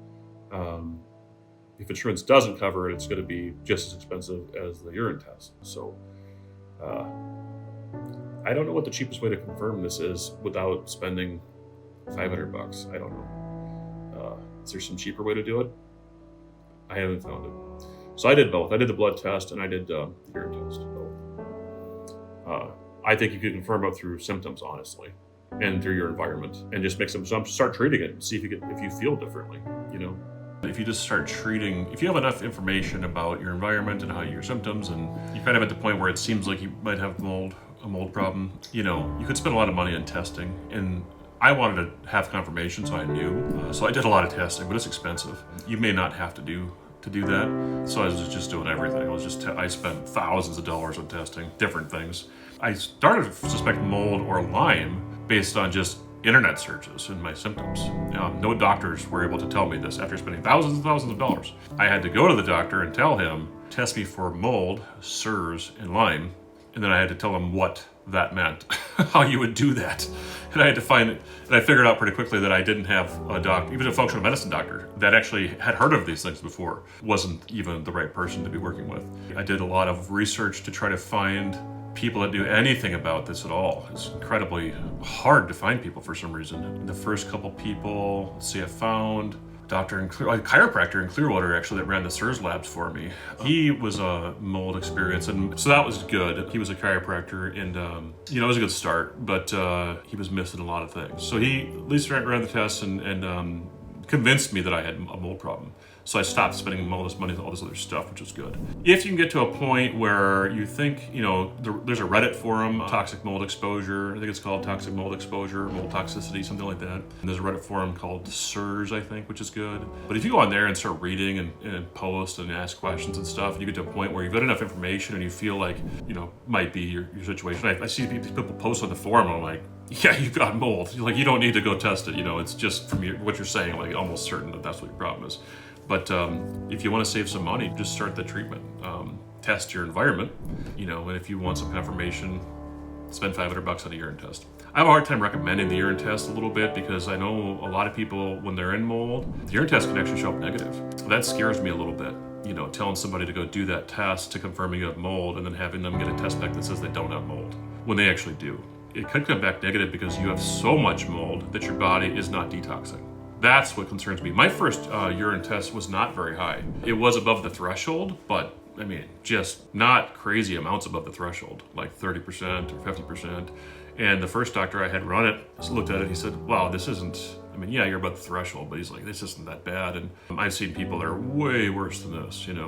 A: If insurance doesn't cover it, it's going to be just as expensive as the urine test. So I don't know what the cheapest way to confirm this is without spending $500. I don't know. Is there some cheaper way to do it? I haven't found it. So I did both. I did the blood test and I did the urine test. Both. I think you could confirm it through symptoms, honestly, and through your environment, and just make some start treating it and see if you feel differently. If you just start treating, if you have enough information about your environment and how your symptoms, and you're kind of at the point where it seems like you might have a mold problem, you could spend a lot of money on testing. And I wanted to have confirmation, so I knew. So I did a lot of testing, but it's expensive. You may not have to do that. So I was just doing everything. I spent thousands of dollars on testing different things. I started to suspect mold or Lyme based on just internet searches and my symptoms. No doctors were able to tell me this after spending thousands and thousands of dollars. I had to go to the doctor and tell him, test me for mold, SIRS, and Lyme, and then I had to tell him what that meant, how you would do that. And I had to find it, and I figured out pretty quickly that I didn't have a doctor, even a functional medicine doctor, that actually had heard of these things before, wasn't even the right person to be working with. I did a lot of research to try to find people that do anything about this at all. It's incredibly hard to find people for some reason. The first couple people, let's see, I found a chiropractor in Clearwater actually that ran the SIRS labs for me. He was a mold experience, and so that was good. He was a chiropractor, and it was a good start, but he was missing a lot of things. So he at least ran the tests and convinced me that I had a mold problem. So I stopped spending all this money on all this other stuff, which was good. If you can get to a point where you think, there's a Reddit forum, toxic mold exposure, I think it's called toxic mold exposure, mold toxicity, something like that. And there's a Reddit forum called SIRS, I think, which is good. But if you go on there and start reading and post and ask questions and stuff, and you get to a point where you've got enough information and you feel like, might be your situation. I see people post on the forum, and I'm like, yeah, you've got mold. Like, you don't need to go test it. It's just from what you're saying, like almost certain that that's what your problem is. But if you want to save some money, just start the treatment. Test your environment, and if you want some confirmation, spend $500 on a urine test. I have a hard time recommending the urine test a little bit because I know a lot of people, when they're in mold, the urine test can actually show up negative. That scares me a little bit. Telling somebody to go do that test to confirm you have mold and then having them get a test back that says they don't have mold when they actually do. It could come back negative because you have so much mold that your body is not detoxing. That's what concerns me. My first urine test was not very high. It was above the threshold, but just not crazy amounts above the threshold, like 30% or 50%. And the first doctor I had run it looked at it, he said, wow, this isn't, you're above the threshold, but he's like, this isn't that bad. And I've seen people that are way worse than this, And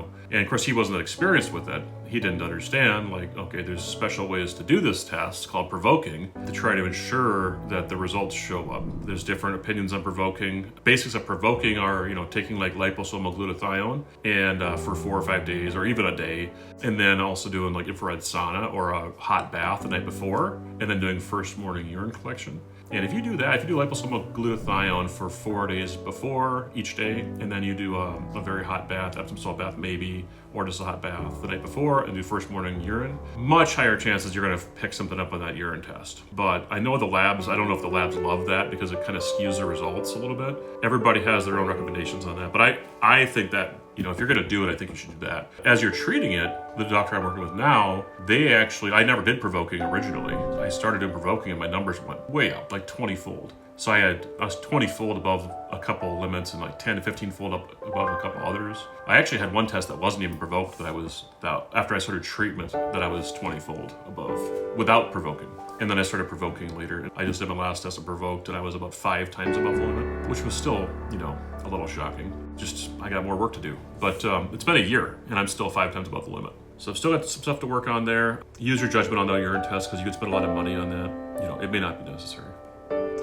A: of course, he wasn't that experienced with it. He didn't understand, okay, there's special ways to do this test called provoking to try to ensure that the results show up. There's different opinions on provoking. Basics of provoking are, taking liposomal glutathione and for 4 or 5 days or even a day, and then also doing infrared sauna or a hot bath the night before, and then doing first morning urine collection. And if you do that, if you do liposomal glutathione for 4 days before each day, and then you do a very hot bath, Epsom salt bath maybe, or just a hot bath the night before, and do first morning urine, much higher chances you're going to pick something up on that urine test. But I know the labs, I don't know if the labs love that because it kind of skews the results a little bit. Everybody has their own recommendations on that. But I think that, if you're going to do it, I think you should do that. As you're treating it, the doctor I'm working with now, I never did provoking originally. I started doing provoking and my numbers went way up, like 20-fold. So I was 20-fold above a couple limits and 10 to 15-fold up above a couple others. I actually had one test that wasn't even provoked after I started treatment, that I was 20-fold above without provoking. And then I started provoking later. I just did my last test and provoked, and I was about 5 times above the limit, which was still, a little shocking. Just, I got more work to do. But it's been a year, and I'm still 5 times above the limit. So I've still got some stuff to work on there. Use your judgment on the urine test, because you could spend a lot of money on that. It may not be necessary.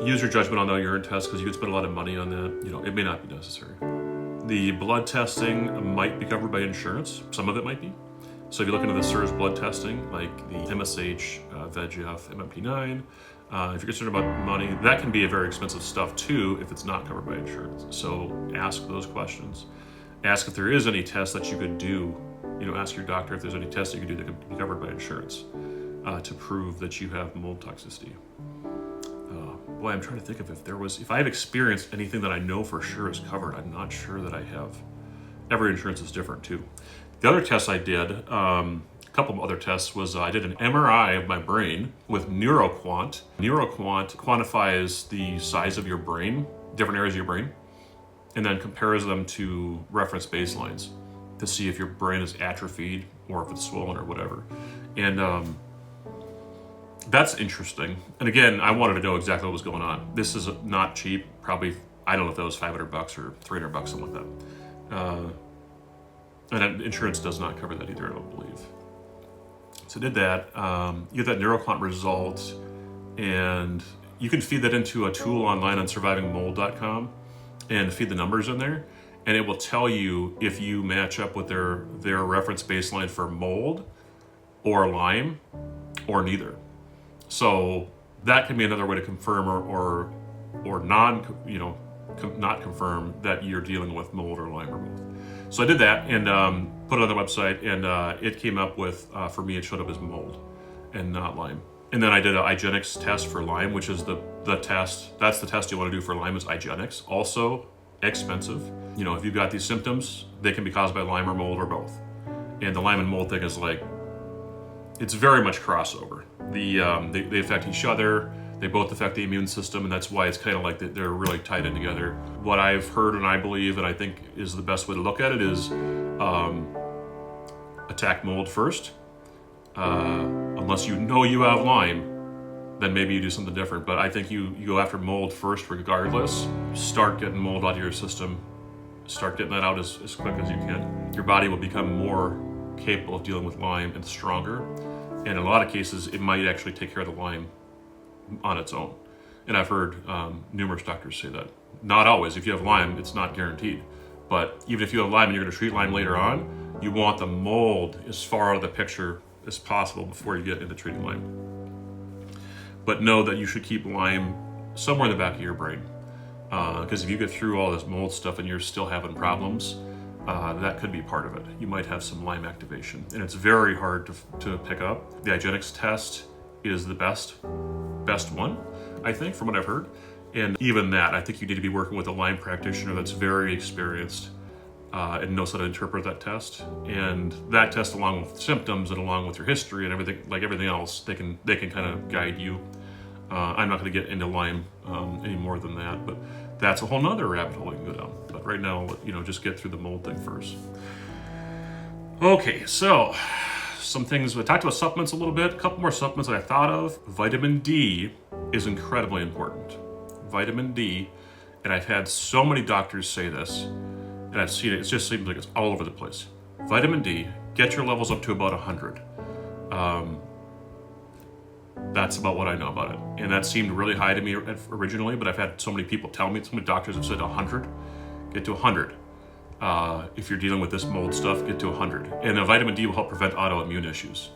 A: Use your judgment on the urine test, because you could spend a lot of money on that. It may not be necessary. The blood testing might be covered by insurance. Some of it might be. So if you look into the SIRS blood testing, like the MSH, VEGF, MMP9, if you're concerned about money, that can be a very expensive stuff too if it's not covered by insurance. So ask those questions. Ask if there is any test that you could do. Ask your doctor if there's any test that you could do that could be covered by insurance to prove that you have mold toxicity. I'm trying to think of if I have experienced anything that I know for sure is covered. I'm not sure that I have. Every insurance is different too. The other tests I did, a couple of other tests, was I did an MRI of my brain with NeuroQuant. NeuroQuant quantifies the size of your brain, different areas of your brain, and then compares them to reference baselines to see if your brain is atrophied or if it's swollen or whatever. And that's interesting. And again, I wanted to know exactly what was going on. This is not cheap. Probably, I don't know if that was $500 or $300, something like that. And insurance does not cover that either, I don't believe. So I did that. You get that NeuroQuant result, and you can feed that into a tool online on survivingmold.com and feed the numbers in there, and it will tell you if you match up with their reference baseline for mold or Lyme or neither. So that can be another way to confirm or not confirm that you're dealing with mold or Lyme or both. So I did that and put it on the website, and it came up with, for me, it showed up as mold and not Lyme. And then I did an IGeneX test for Lyme, which is the test. That's the test you want to do for Lyme, is IGeneX. Also expensive. If you've got these symptoms, they can be caused by Lyme or mold or both. And the Lyme and mold thing is like it's very much crossover. They affect each other. They both affect the immune system, and that's why it's kind of like they're really tied in together. What I've heard and I believe, and I think is the best way to look at it, is attack mold first. Unless you know you have Lyme, then maybe you do something different. But I think you go after mold first regardless. Start getting mold out of your system. Start getting that out as quick as you can. Your body will become more capable of dealing with Lyme and stronger. And in a lot of cases, it might actually take care of the Lyme on its own. And I've heard numerous doctors say that. Not always. If you have Lyme, it's not guaranteed. But even if you have Lyme and you're going to treat Lyme later on, you want the mold as far out of the picture as possible before you get into treating Lyme. But know that you should keep Lyme somewhere in the back of your brain. Because if you get through all this mold stuff and you're still having problems, that could be part of it. You might have some Lyme activation. And it's very hard to pick up. The IGeneX test is the best one, I think, from what I've heard. And even that, I think you need to be working with a Lyme practitioner that's very experienced and knows how to interpret that test. And that test, along with symptoms and along with your history and everything, like everything else, they can kind of guide you. I'm not going to get into Lyme any more than that, but that's a whole nother rabbit hole you can go down. But right now, just get through the mold thing first. Okay, so some things. We talked about supplements a little bit. A couple more supplements that I thought of. Vitamin D is incredibly important. Vitamin D, and I've had so many doctors say this, and I've seen it. It just seems like it's all over the place. Vitamin D, get your levels up to about 100. That's about what I know about it. And that seemed really high to me originally, but I've had so many people tell me, so many doctors have said 100. Get to 100. If you're dealing with this mold stuff, get to 100. And the vitamin D will help prevent autoimmune issues.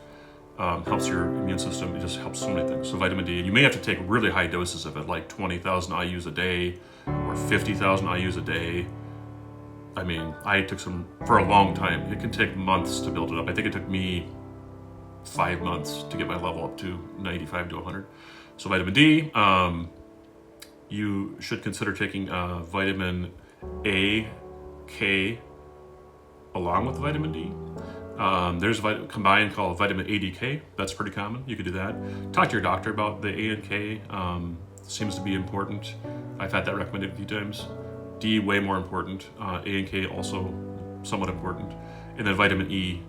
A: Helps your immune system. It just helps so many things. So vitamin D, you may have to take really high doses of it, like 20,000 IUs a day or 50,000 IUs a day. I mean, I took some for a long time. It can take months to build it up. I think it took me 5 months to get my level up to 95 to 100. So vitamin D, you should consider taking vitamin A, K, along with vitamin D. There's a combined called vitamin ADK. That's pretty common. You could do that. Talk to your doctor about the A and K. Seems to be important. I've had that recommended a few times. D, way more important. A and K also somewhat important. And then vitamin E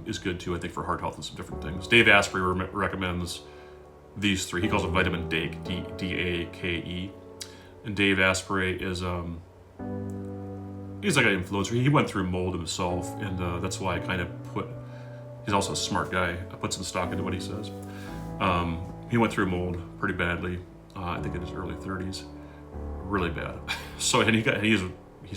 A: is good too, I think, for heart health and some different things. Dave Asprey recommends these three. He calls them vitamin DAKE, D-A-K-E. And Dave Asprey is he's like an influencer. He went through mold himself, and that's why I kind of he's also a smart guy. I put some stock into what he says. He went through mold pretty badly, I think in his early 30s. Really bad. So, and he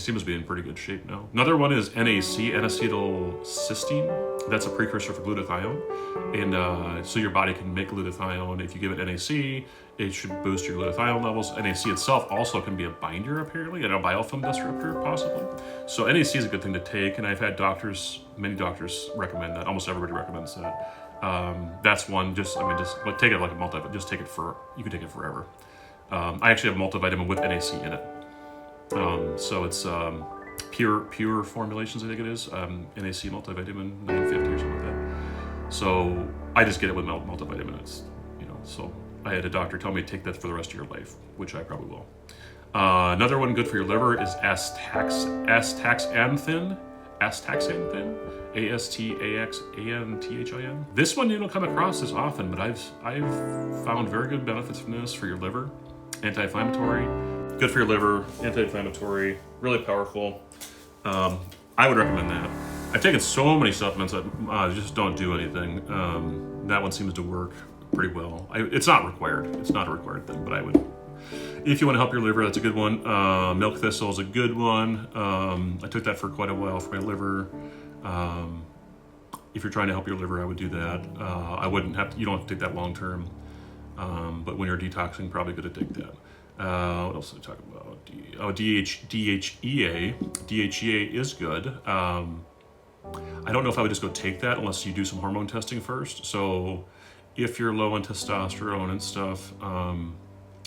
A: seems to be in pretty good shape now. Another one is NAC, N-acetylcysteine. That's a precursor for glutathione. And so your body can make glutathione. If you give it NAC, it should boost your glutathione levels. NAC itself also can be a binder, apparently, and a biofilm disruptor, possibly. So NAC is a good thing to take, and I've had many doctors recommend that. Almost everybody recommends that. That's one. Take it like a multivitamin. Just take it you can take it forever. I actually have a multivitamin with NAC in it. So it's pure formulations, I think it is. NAC multivitamin 950 or something like that. So I just get it with multivitamin. So I had a doctor tell me to take that for the rest of your life, which I probably will. Another one good for your liver is astaxanthin. Astaxanthin. ASTAXANTHIN. This one you don't come across as often, but I've found very good benefits from this for your liver. Anti-inflammatory. Good for your liver, anti-inflammatory, really powerful. I would recommend that. I've taken so many supplements that just don't do anything. That one seems to work pretty well. It's not required. It's not a required thing, but I would. If you want to help your liver, that's a good one. Milk thistle is a good one. I took that for quite a while for my liver. If you're trying to help your liver, I would do that. You don't have to take that long term. But when you're detoxing, probably good to take that. What else did I talk about? DHEA. DHEA is good. I don't know if I would just go take that unless you do some hormone testing first. So if you're low on testosterone and stuff,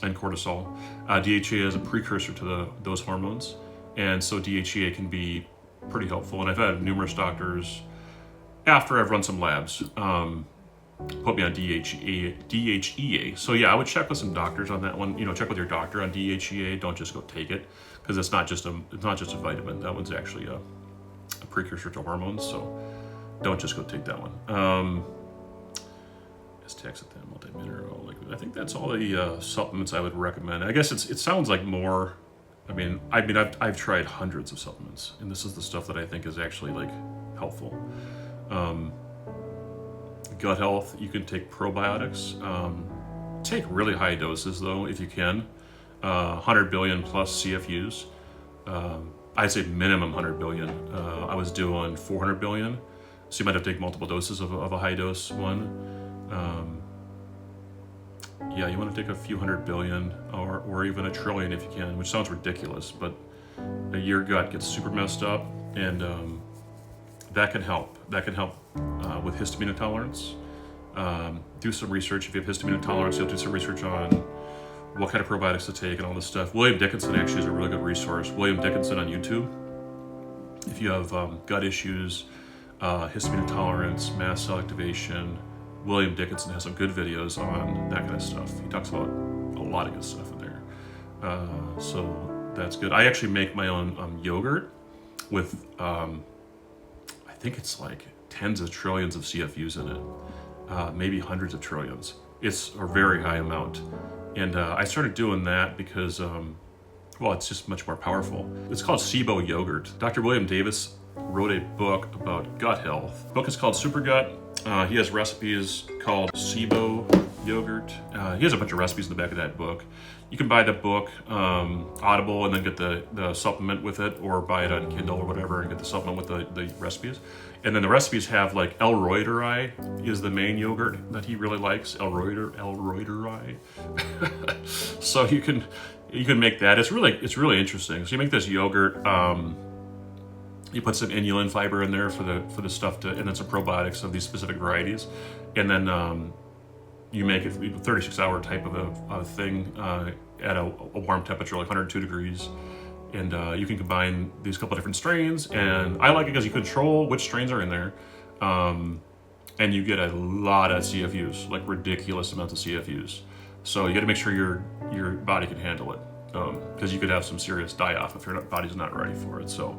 A: and cortisol, DHEA is a precursor to those hormones. And so DHEA can be pretty helpful. And I've had numerous doctors, after I've run some labs, put me on DHEA. So yeah, I would check with some doctors on that one. Check with your doctor on DHEA. Don't just go take it, because it's not just a vitamin. That one's actually a precursor to hormones. So don't just go take that one. Taxanthan, multimineral liquid. I think that's all the supplements I would recommend. I guess it sounds like more. I've tried hundreds of supplements, and this is the stuff that I think is actually like helpful. Gut health, you can take probiotics. Take really high doses though, if you can. 100 billion plus CFUs. I'd say minimum 100 billion. I was doing 400 billion, so you might have to take multiple doses of a high dose one. Yeah, you want to take a few 100 billion or even a trillion if you can, which sounds ridiculous, but your gut gets super messed up, and that can help. That can help with histamine intolerance. Do some research. If you have histamine intolerance, you'll do some research on what kind of probiotics to take and all this stuff. William Dickinson actually is a really good resource. William Dickinson on YouTube. If you have gut issues, histamine intolerance, mast cell activation, William Dickinson has some good videos on that kind of stuff. He talks about a lot of good stuff in there. So that's good. I actually make my own yogurt with, I think it's like tens of trillions of CFUs in it, maybe hundreds of trillions. It's a very high amount. And I started doing that because, it's just much more powerful. It's called SIBO yogurt. Dr. William Davis wrote a book about gut health. The book is called Super Gut. He has recipes called SIBO yogurt. He has a bunch of recipes in the back of that book. You can buy the book Audible and then get the supplement with it, or buy it on Kindle or whatever and get the supplement with the recipes. And then the recipes have like Elroyderi is the main yogurt that he really likes. Elroyderi. So you can make that. It's really interesting. So you make this yogurt. You put some inulin fiber in there for the stuff and then some probiotics of these specific varieties, and then you make it 36-hour type of a thing at a warm temperature, like 102 degrees, and you can combine these couple different strains. And I like it because you control which strains are in there, and you get a lot of CFUs, like ridiculous amounts of CFUs. So you got to make sure your body can handle it, because you could have some serious die-off if your body's not ready for it. So.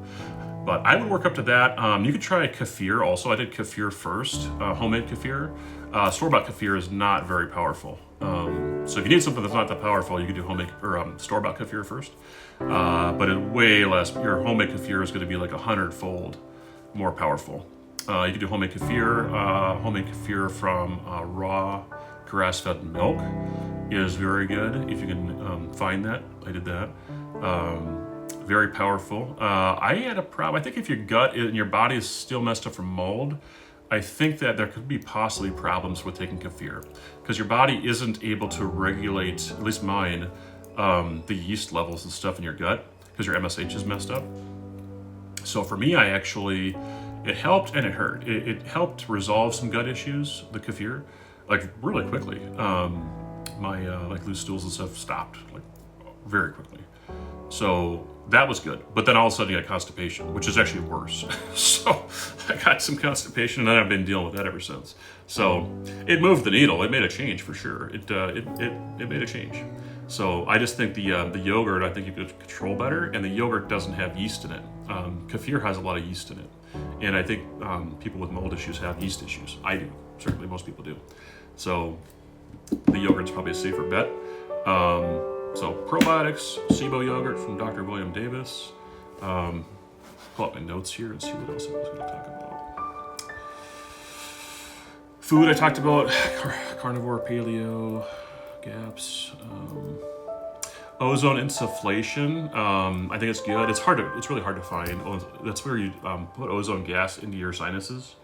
A: But I would work up to that. You could try kefir also. I did kefir first, homemade kefir. Store-bought kefir is not very powerful. So if you need something that's not that powerful, you could do homemade or store-bought kefir first. But it way less. Your homemade kefir is going to be like 100-fold more powerful. You could do homemade kefir from raw grass-fed milk is very good if you can find that. I did that. Very powerful. I had a problem. I think if your gut and your body is still messed up from mold, I think that there could be possibly problems with taking kefir, because your body isn't able to regulate, at least mine, the yeast levels and stuff in your gut, because your MSH is messed up. So for me, it helped and it hurt. It helped resolve some gut issues, the kefir, like really quickly. My like loose stools and stuff stopped like very quickly. So that was good. But then all of a sudden you got constipation, which is actually worse. So I got some constipation, and then I've been dealing with that ever since. So it moved the needle. It made a change for sure. It made a change. So I just think the yogurt, I think you could control better, and the yogurt doesn't have yeast in it. Kefir has a lot of yeast in it. And I think people with mold issues have yeast issues. I do. Certainly most people do. So the yogurt's probably a safer bet. So probiotics, SIBO yogurt from Dr. William Davis. Pull up my notes here and see what else I was going to talk about. Food I talked about, carnivore, paleo, GAPS. Ozone insufflation, I think it's good. It's really hard to find. That's where you put ozone gas into your sinuses,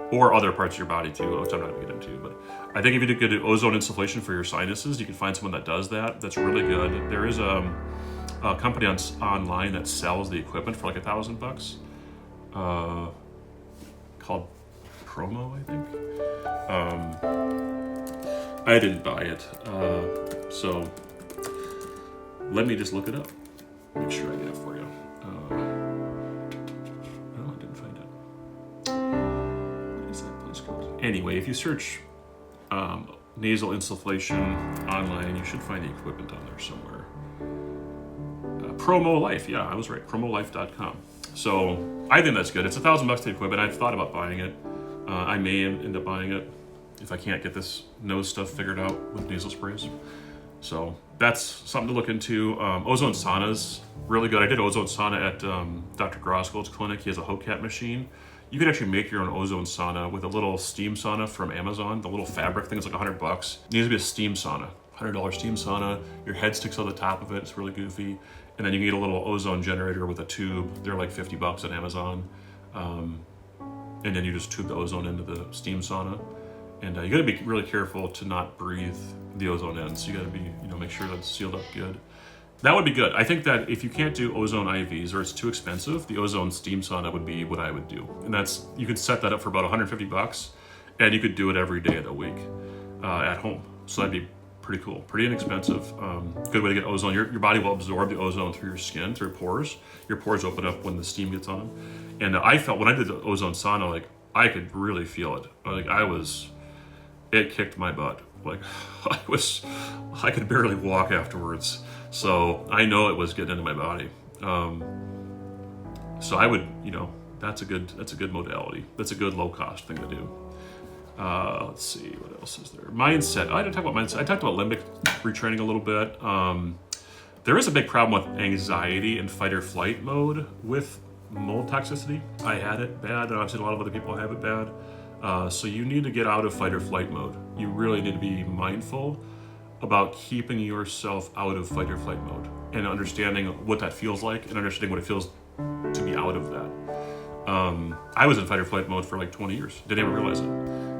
A: or other parts of your body too, which I'm not going to get into. But I think if you do ozone insufflation for your sinuses, you can find someone that does that. That's really good. There is a company online that sells the equipment for like $1,000, called Promo, I think. I didn't buy it, so let me just look it up. Make sure I get it for you. No, I didn't find it. What is that place called? Anyway, if you search nasal insufflation online. You should find the equipment on there somewhere. Promo Life, yeah, I was right. Promolife.com. So I think that's good. It's $1,000 to equipment. I've thought about buying it. I may end up buying it if I can't get this nose stuff figured out with nasal sprays. So that's something to look into. Ozone saunas, really good. I did ozone sauna at Dr. Grosgold's clinic. He has a HOCAT machine. You could actually make your own ozone sauna with a little steam sauna from Amazon. The little fabric thing is like $100. It needs to be a steam sauna. $100 steam sauna. Your head sticks on the top of it. It's really goofy. And then you can get a little ozone generator with a tube. They're like $50 on Amazon. And then you just tube the ozone into the steam sauna. And you got to be really careful to not breathe the ozone in. So you got to be, make sure that's sealed up good. That would be good. I think that if you can't do ozone IVs or it's too expensive, the ozone steam sauna would be what I would do. And you could set that up for about $150, and you could do it every day of the week at home. So that'd be pretty cool, pretty inexpensive. Good way to get ozone. Your body will absorb the ozone through your skin, through pores. Your pores open up when the steam gets on them. And I felt when I did the ozone sauna, like I could really feel it. Like it kicked my butt. Like I could barely walk afterwards. So I know it was getting into my body. So I would, that's a good modality. That's a good low cost thing to do. Let's see, what else is there? Mindset. I didn't talk about mindset. I talked about limbic retraining a little bit. There is a big problem with anxiety and fight or flight mode with mold toxicity. I had it bad, and I've seen a lot of other people have it bad. So you need to get out of fight or flight mode. You really need to be mindful about keeping yourself out of fight or flight mode and understanding what that feels like and understanding what it feels to be out of that. I was in fight or flight mode for like 20 years. Didn't even realize it.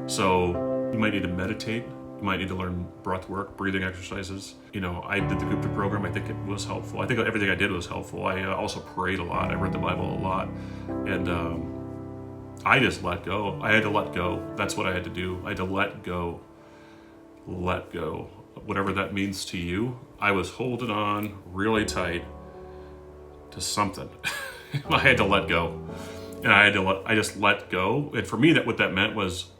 A: So you might need to meditate. You might need to learn breath work, breathing exercises. I did the Gupta program. I think it was helpful. I think everything I did was helpful. I also prayed a lot. I read the Bible a lot. And I just let go. I had to let go. That's what I had to do. I had to let go. Let go. Whatever that means to you. I was holding on really tight to something. I had to let go. And I just let go. And for me, what that meant was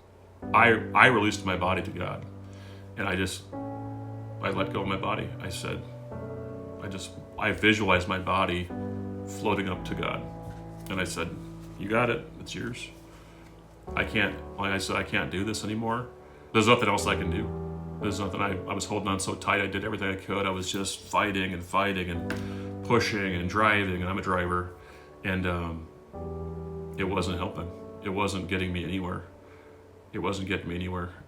A: I released my body to God. And I let go of my body. I visualized my body floating up to God. And I said, you got it, it's yours. I can't do this anymore. There's nothing else I can do. There's nothing, I was holding on so tight, I did everything I could. I was just fighting and pushing and driving, and I'm a driver. And it wasn't helping. It wasn't getting me anywhere.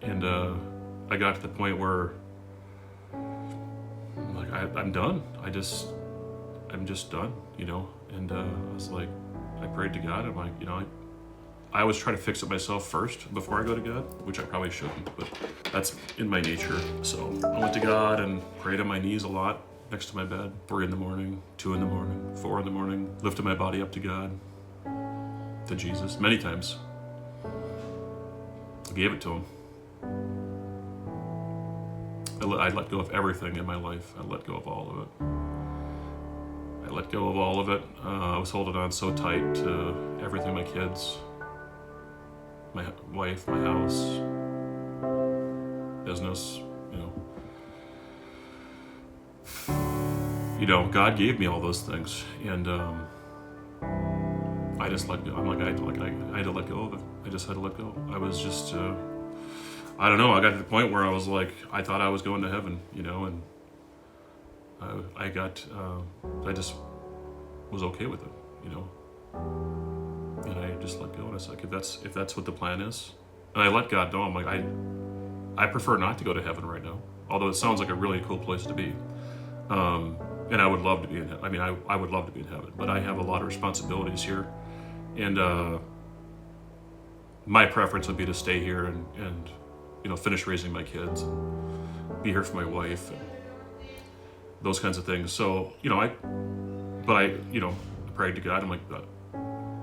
A: And I got to the point where I'm done. I'm just done, And I was like, I prayed to God. I'm like, I always try to fix it myself first before I go to God, which I probably shouldn't, but that's in my nature. So I went to God and prayed on my knees a lot next to my bed, 3 a.m, 2 a.m, 4 a.m, lifted my body up to God, to Jesus, many times. I gave it to him. I let go of everything in my life. I let go of all of it. I was holding on so tight to everything, my kids, my wife, my house, business, God gave me all those things, and I just let go. I had to let go of it. I just had to let go. I was just, I don't know. I got to the point where I was like, I thought I was going to heaven, and I just was okay with it, and I just let go. And I was like, if that's what the plan is, and I let God know. I'm like, I prefer not to go to heaven right now, although it sounds like a really cool place to be. And I would love to be in heaven. I mean, I would love to be in heaven, but I have a lot of responsibilities here, and my preference would be to stay here and finish raising my kids, and be here for my wife, and those kinds of things. So I prayed to God. I'm like,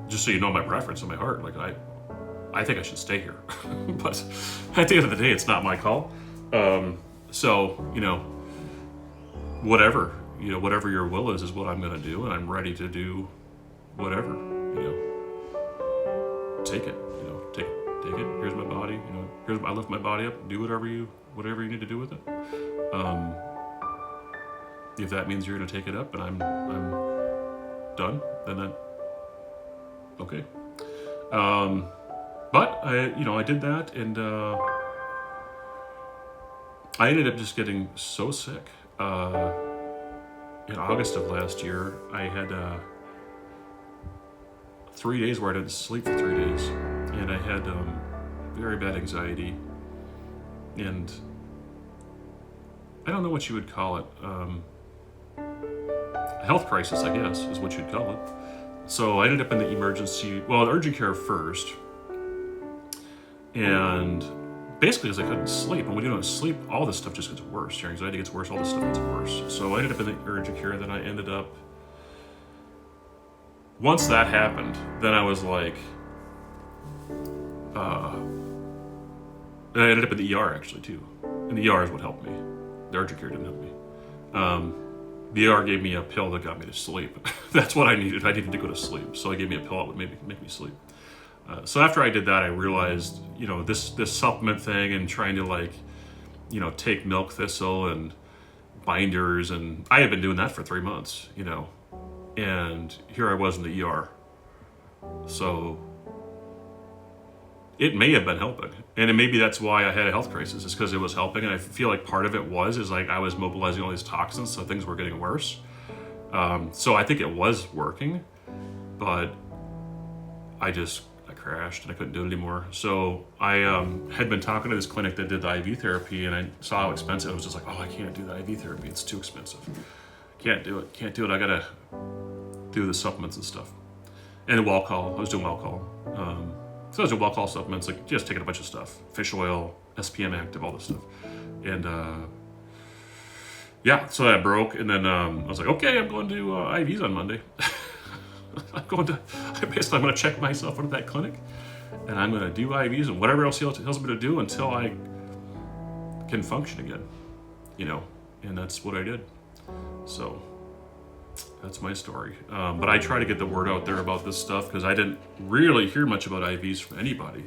A: just so you know my preference in my heart, like I think I should stay here, but at the end of the day, it's not my call. So whatever your will is what I'm going to do, and I'm ready to do whatever. Take it take it. Here's my body. You know, I lift my body up. Do whatever you need to do with it. If that means you're going to take it up and I'm done, then that okay. But I did that, and I ended up just getting so sick. In August of last year, I had 3 days where I didn't sleep for 3 days, and I had very bad anxiety, and I don't know what you would call it. A health crisis, I guess, is what you'd call it. So I ended up in the urgent care first, and basically because I couldn't sleep, and when you don't sleep, all this stuff just gets worse. Your anxiety gets worse, all this stuff gets worse. So I ended up in the urgent care, then I ended up, once that happened, then I was like, and I ended up in the ER actually too. And the ER is what helped me. The urgent care didn't help me. The ER gave me a pill that got me to sleep. That's what I needed. I needed to go to sleep. So they gave me a pill that would make me sleep. So after I did that, I realized, this supplement thing and trying to take milk thistle and binders, and I had been doing that for 3 months, and here I was in the ER. So it may have been helping, and maybe that's why I had a health crisis, is because it was helping. And I feel like part of it is I was mobilizing all these toxins, so things were getting worse. So I think it was working, but I crashed and I couldn't do it anymore. So I had been talking to this clinic that did the IV therapy, and I saw how expensive it was. Just like, oh, I can't do the IV therapy, it's too expensive. Can't do it. I gotta do the supplements and stuff. And I was doing Welcall. So I was doing Welcall supplements, like just taking a bunch of stuff, fish oil, SPM active, all this stuff. And so that broke, and then I was like, okay, I'm going to do IVs on Monday. I'm going to check myself into that clinic, and I'm going to do IVs and whatever else he tells me to do until I can function again, and that's what I did. So that's my story. But I try to get the word out there about this stuff, because I didn't really hear much about IVs from anybody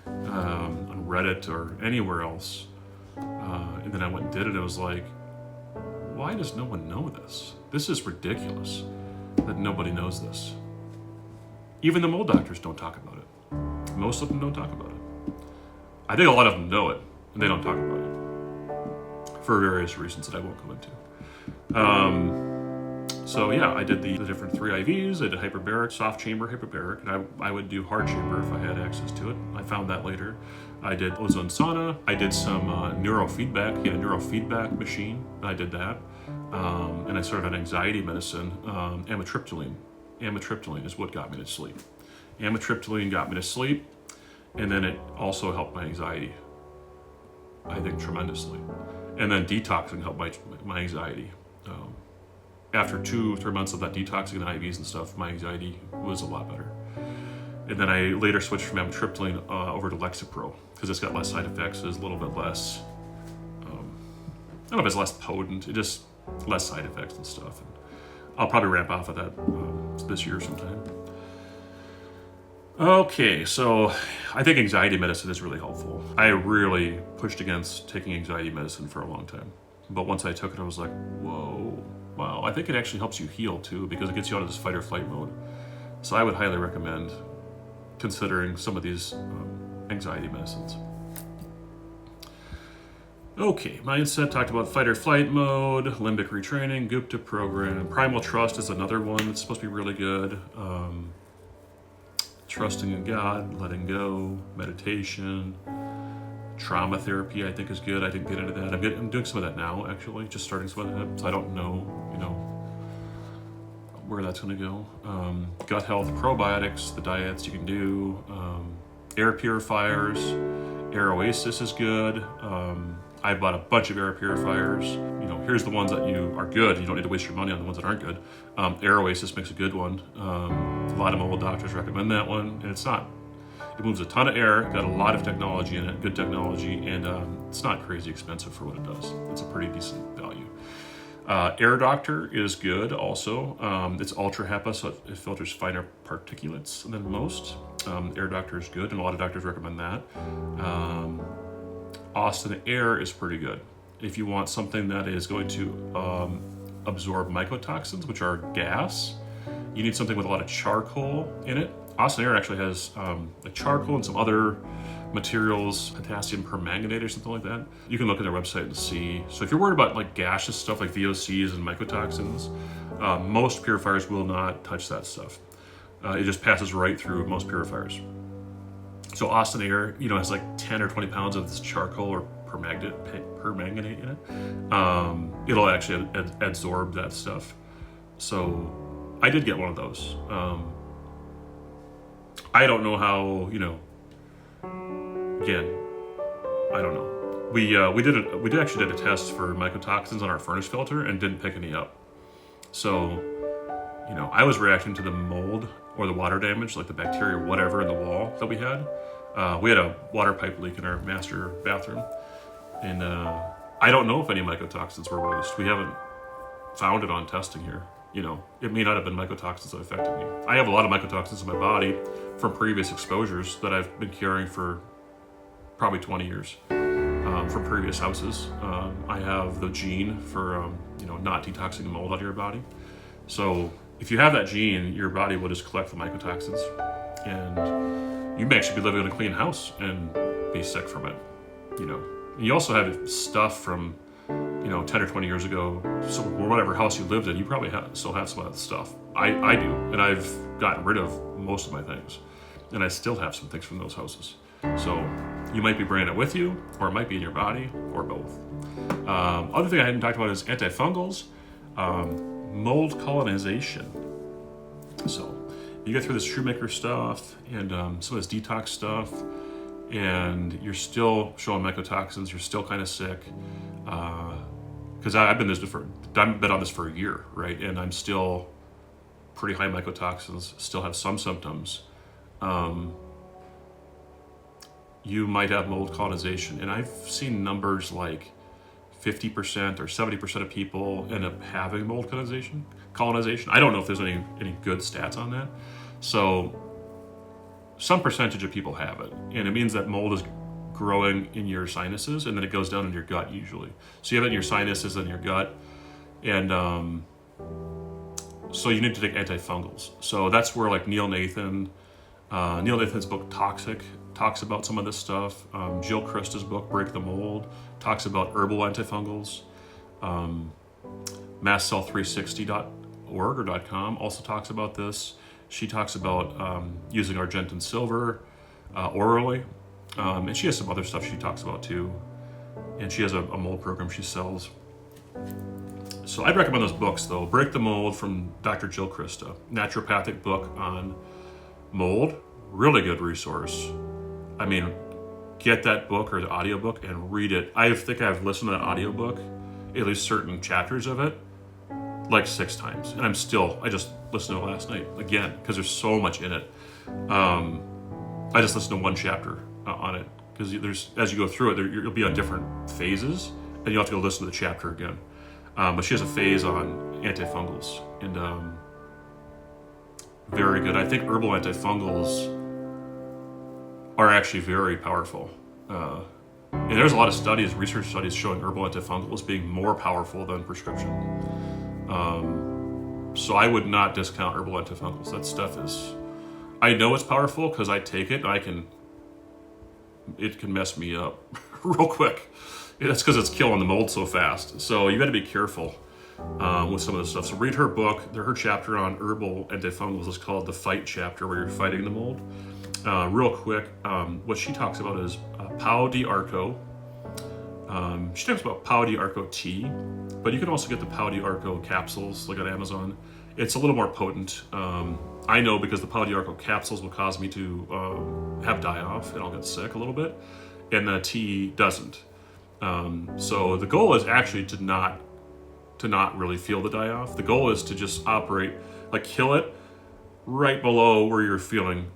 A: on Reddit or anywhere else. And then I went and did it, and it was like, why does no one know this? This is ridiculous that nobody knows this. Even the mold doctors don't talk about it. Most of them don't talk about it. I think a lot of them know it, and they don't talk about it for various reasons that I won't go into. So yeah, I did the different 3 IVs. I did hyperbaric, soft chamber hyperbaric, and I would do hard chamber if I had access to it. I found that later. I did ozone sauna. I did some neurofeedback. He had a neurofeedback machine. I did that. And I started on anxiety medicine, amitriptyline. Amitriptyline is what got me to sleep. Amitriptyline got me to sleep, and then it also helped my anxiety, I think, tremendously. And then detoxing helped my anxiety. After 2-3 months of that detoxing and IVs and stuff, my anxiety was a lot better. And then I later switched from amitriptyline over to Lexapro, because it's got less side effects. It's a little bit less, I don't know if it's less potent, it just less side effects and stuff. And I'll probably ramp off of that this year sometime. Okay, so I think anxiety medicine is really helpful. I really pushed against taking anxiety medicine for a long time. But once I took it, I was like, whoa, wow. I think it actually helps you heal too, because it gets you out of this fight or flight mode. So I would highly recommend considering some of these anxiety medicines. Okay, mindset, talked about fight or flight mode, limbic retraining, Gupta program. Primal trust is another one that's supposed to be really good. Trusting in God, letting go, meditation, trauma therapy I think is good. I didn't get into that. I'm doing some of that now, actually, just starting some of that. So I don't know, where that's going to go. Gut health, probiotics, the diets you can do, air purifiers, Air Oasis is good. I bought a bunch of air purifiers. Here's the ones that are good. You don't need to waste your money on the ones that aren't good. Air Oasis makes a good one. A lot of mobile doctors recommend that one, and it's not. It moves a ton of air, got a lot of technology in it, good technology, and it's not crazy expensive for what it does. It's a pretty decent value. Air Doctor is good also. It's ultra HEPA, so it filters finer particulates than most. Air Doctor is good, and a lot of doctors recommend that. Austin Air is pretty good. If you want something that is going to absorb mycotoxins, which are gas, you need something with a lot of charcoal in it. Austin Air actually has like charcoal and some other materials, potassium permanganate or something like that. You can look at their website and see. So if you're worried about like gaseous stuff like VOCs and mycotoxins, most purifiers will not touch that stuff. It just passes right through most purifiers. So Austin Air, has like 10 or 20 pounds of this charcoal or permanganate in it. It'll actually absorb that stuff. So I did get one of those. I don't know how, again, I don't know. We actually did a test for mycotoxins on our furnace filter and didn't pick any up. So, I was reacting to the mold or the water damage, like the bacteria or whatever in the wall that we had. We had a water pipe leak in our master bathroom. And I don't know if any mycotoxins were released. We haven't found it on testing here. It may not have been mycotoxins that affected me. I have a lot of mycotoxins in my body from previous exposures that I've been carrying for probably 20 years from previous houses. I have the gene for, not detoxing the mold out of your body. So if you have that gene, your body will just collect the mycotoxins, and you may actually be living in a clean house and be sick from it. And you also have stuff from 10 or 20 years ago, so whatever house you lived in, you probably still have some of that stuff. I do, and I've gotten rid of most of my things, and I still have some things from those houses. So you might be bringing it with you, or it might be in your body, or both. Other thing I hadn't talked about is antifungals, mold colonization. So you get through this Shoemaker stuff and some of this detox stuff, and you're still showing mycotoxins, you're still kind of sick. Because I've been on this for a year, right? And I'm still pretty high mycotoxins, still have some symptoms. You might have mold colonization, and I've seen numbers like 50% or 70% of people end up having mold colonization. I don't know if there's any good stats on that. So some percentage of people have it, and it means that mold is growing in your sinuses, and then it goes down in your gut usually. So you have it in your sinuses and your gut, and so you need to take antifungals. So that's where like Neil Nathan's book Toxic talks about some of this stuff. Jill Krista's book Break the Mold talks about herbal antifungals. MassCell360.org or .com also talks about this. She talks about using Argentine silver orally. And she has some other stuff she talks about too. And she has a mold program she sells. So I'd recommend those books though. Break the Mold from Dr. Jill Krista. Naturopathic book on mold. Really good resource. I mean, get that book or the audiobook and read it. I think I've listened to that audiobook, at least certain chapters of it, like 6 times. And I just listened to it last night again, because there's so much in it. I just listened to one chapter on it, because as you go through it, you'll be on different phases, and you'll have to go listen to the chapter again. But she has a phase on antifungals, and very good. I think herbal antifungals are actually very powerful. And there's a lot of research studies showing herbal antifungals being more powerful than prescription. So I would not discount herbal antifungals. That stuff I know it's powerful because I take it, and it can mess me up real quick. That's because it's killing the mold so fast. So you got to be careful with some of this stuff. So read her book. Her chapter on herbal antifungals is called The Fight chapter, where you're fighting the mold. Real quick, what she talks about is Pau di Arco. She talks about Pau di Arco tea, but you can also get the Pau di Arco capsules, like on Amazon. It's a little more potent. I know because the Pau di Arco capsules will cause me to have die-off, and I'll get sick a little bit, and the tea doesn't. So the goal is actually to not really feel the die-off. The goal is to just operate, like kill it right below where you're feeling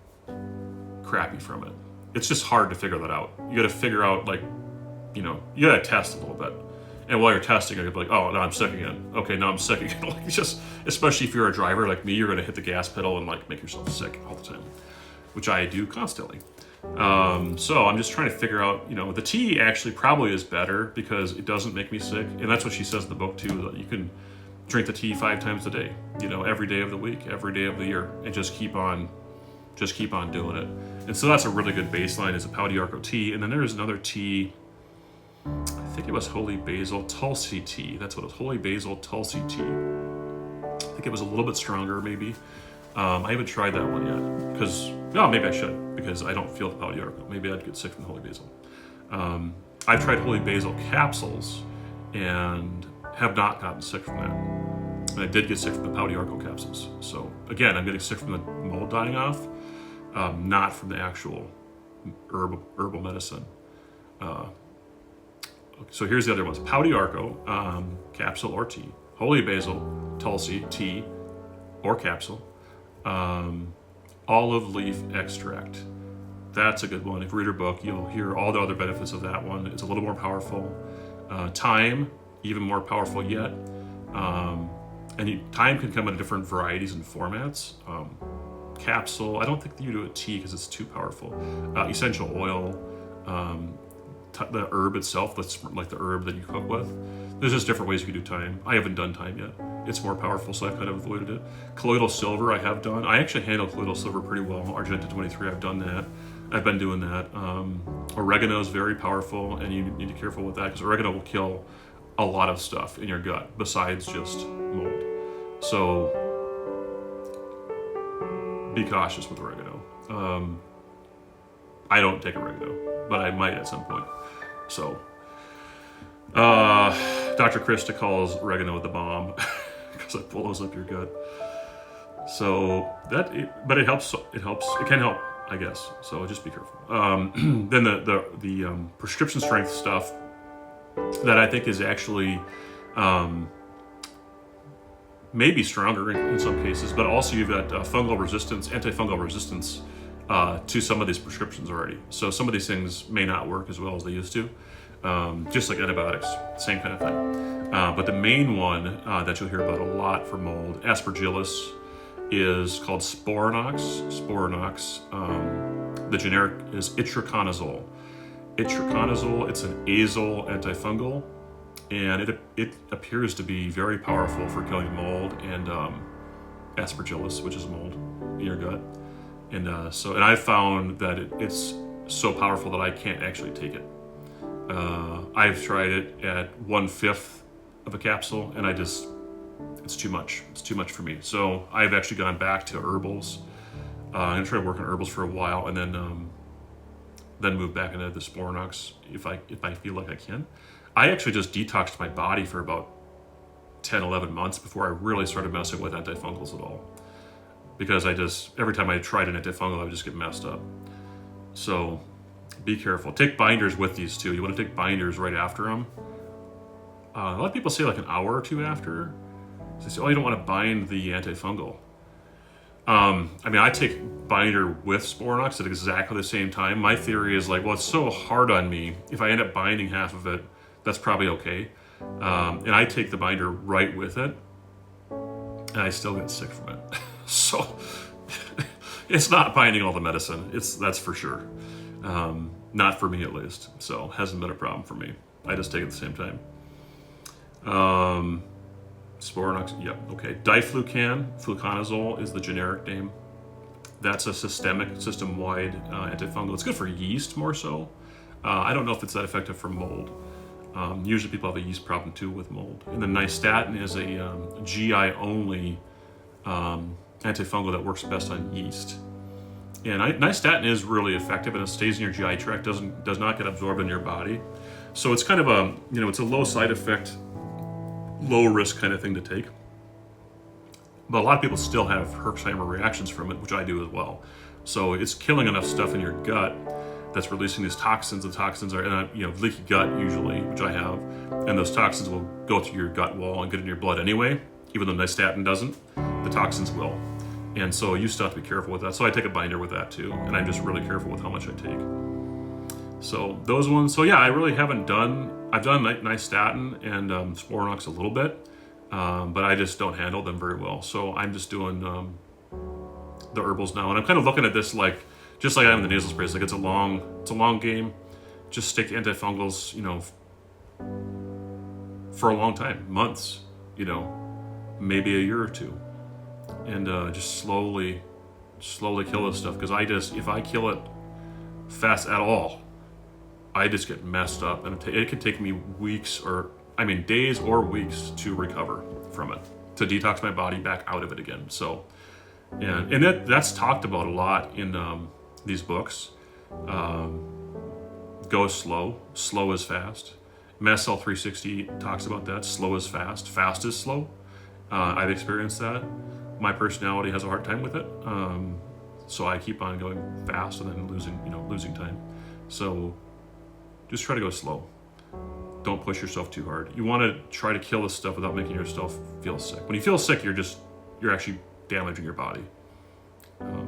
A: crappy from it. It's just hard to figure that out. You got to figure out, you got to test a little bit. And while you're testing, you're going to be like, oh, now I'm sick again. Okay, now I'm sick again. Like, especially if you're a driver like me, you're going to hit the gas pedal and make yourself sick all the time. which I do constantly. So I'm just trying to figure out, the tea actually probably is better because it doesn't make me sick. And that's what she says in the book too, that you can drink the tea 5 times a day, every day of the week, every day of the year, and just keep on doing it. And so that's a really good baseline, is a Pau d'Arco tea. And then there's another tea, I think it was Holy Basil Tulsi tea. That's what it was, Holy Basil Tulsi tea. I think it was a little bit stronger maybe. I haven't tried that one yet because, maybe I should, because I don't feel the Pau d'Arco. Maybe I'd get sick from Holy Basil. I've tried Holy Basil capsules and have not gotten sick from that. And I did get sick from the Pau d'Arco capsules. So again, I'm getting sick from the mold dying off, not from the actual herbal medicine. So here's the other ones: Pau d'Arco capsule or tea, Holy Basil Tulsi tea or capsule, olive leaf extract. That's a good one. If you read her book, you'll hear all the other benefits of that one. It's a little more powerful. Thyme, even more powerful yet. And thyme can come in different varieties and formats. Capsule, I don't think you do a tea because it's too powerful. Essential oil, the herb itself, that's like the herb that you cook with. There's just different ways you can do thyme. I haven't done thyme yet. It's more powerful, so I've kind of avoided it. Colloidal silver I have done. I actually handle colloidal silver pretty well. Argenta 23, I've done that. I've been doing that. Oregano is very powerful, and you need to be careful with that because oregano will kill a lot of stuff in your gut besides just mold. So be cautious with oregano. I don't take oregano, but I might at some point. So Dr. Krista calls oregano the bomb because it blows up your gut. So but it helps. It can help, I guess. So just be careful. Then the prescription strength stuff that I think is actually maybe stronger in some cases, but also you've got antifungal resistance to some of these prescriptions already. So some of these things may not work as well as they used to, just like antibiotics, same kind of thing. But the main one that you'll hear about a lot for mold, aspergillus, is called Sporanox. The generic is itraconazole. Itraconazole, it's an azole antifungal, and it appears to be very powerful for killing mold and aspergillus, which is mold in your gut. And I've found that it's so powerful that I can't actually take it. I've tried it at 1/5 of a capsule, and it's too much. It's too much for me. So I've actually gone back to herbals. I'm gonna try to work on herbals for a while, and then move back into the Sporanox if I feel like I can. I actually just detoxed my body for about 10, 11 months before I really started messing with antifungals at all. Because every time I tried an antifungal, I would just get messed up. So be careful. Take binders with these too. You want to take binders right after them. A lot of people say like an hour or two after. So they say, you don't want to bind the antifungal. I take binder with Sporanox at exactly the same time. My theory is it's so hard on me. If I end up binding half of it, that's probably okay. And I take the binder right with it, and I still get sick from it. So it's not binding all the medicine. That's for sure. Not for me at least. So hasn't been a problem for me. I just take it at the same time. Sporanox, yeah, okay. Fluconazole is the generic name. That's a system-wide antifungal. It's good for yeast more so. I don't know if it's that effective for mold. Usually people have a yeast problem too with mold. And then nystatin is a GI-only antifungal that works best on yeast. And nystatin is really effective, and it stays in your GI tract, does not get absorbed in your body. So it's kind of it's a low side effect, low risk kind of thing to take. But a lot of people still have Herxheimer reactions from it, which I do as well. So it's killing enough stuff in your gut that's releasing these toxins. The toxins are leaky gut usually, which I have, and those toxins will go through your gut wall and get in your blood anyway. Even though nystatin doesn't, the toxins will. And so you still have to be careful with that. So I take a binder with that too, and I'm just really careful with how much I take. So those ones. So yeah, I really haven't I've done nystatin and Sporanox a little bit, but I just don't handle them very well. So I'm just doing the herbals now, and I'm kind of looking at this like just like I am the nasal sprays. Like it's a long game. Just stick to antifungals, for a long time, months, maybe a year or two, and just slowly kill this stuff. Because if I kill it fast at all, I just get messed up, and it can take me days or weeks to recover from it, to detox my body back out of it again. So, and that's talked about a lot in these books. Go slow is fast. MSL 360 talks about that. Slow is fast is slow. I've experienced that. My personality has a hard time with it, so I keep on going fast and then losing time. So just try to go slow. Don't push yourself too hard. You want to try to kill this stuff without making yourself feel sick. When you feel sick, you're actually damaging your body.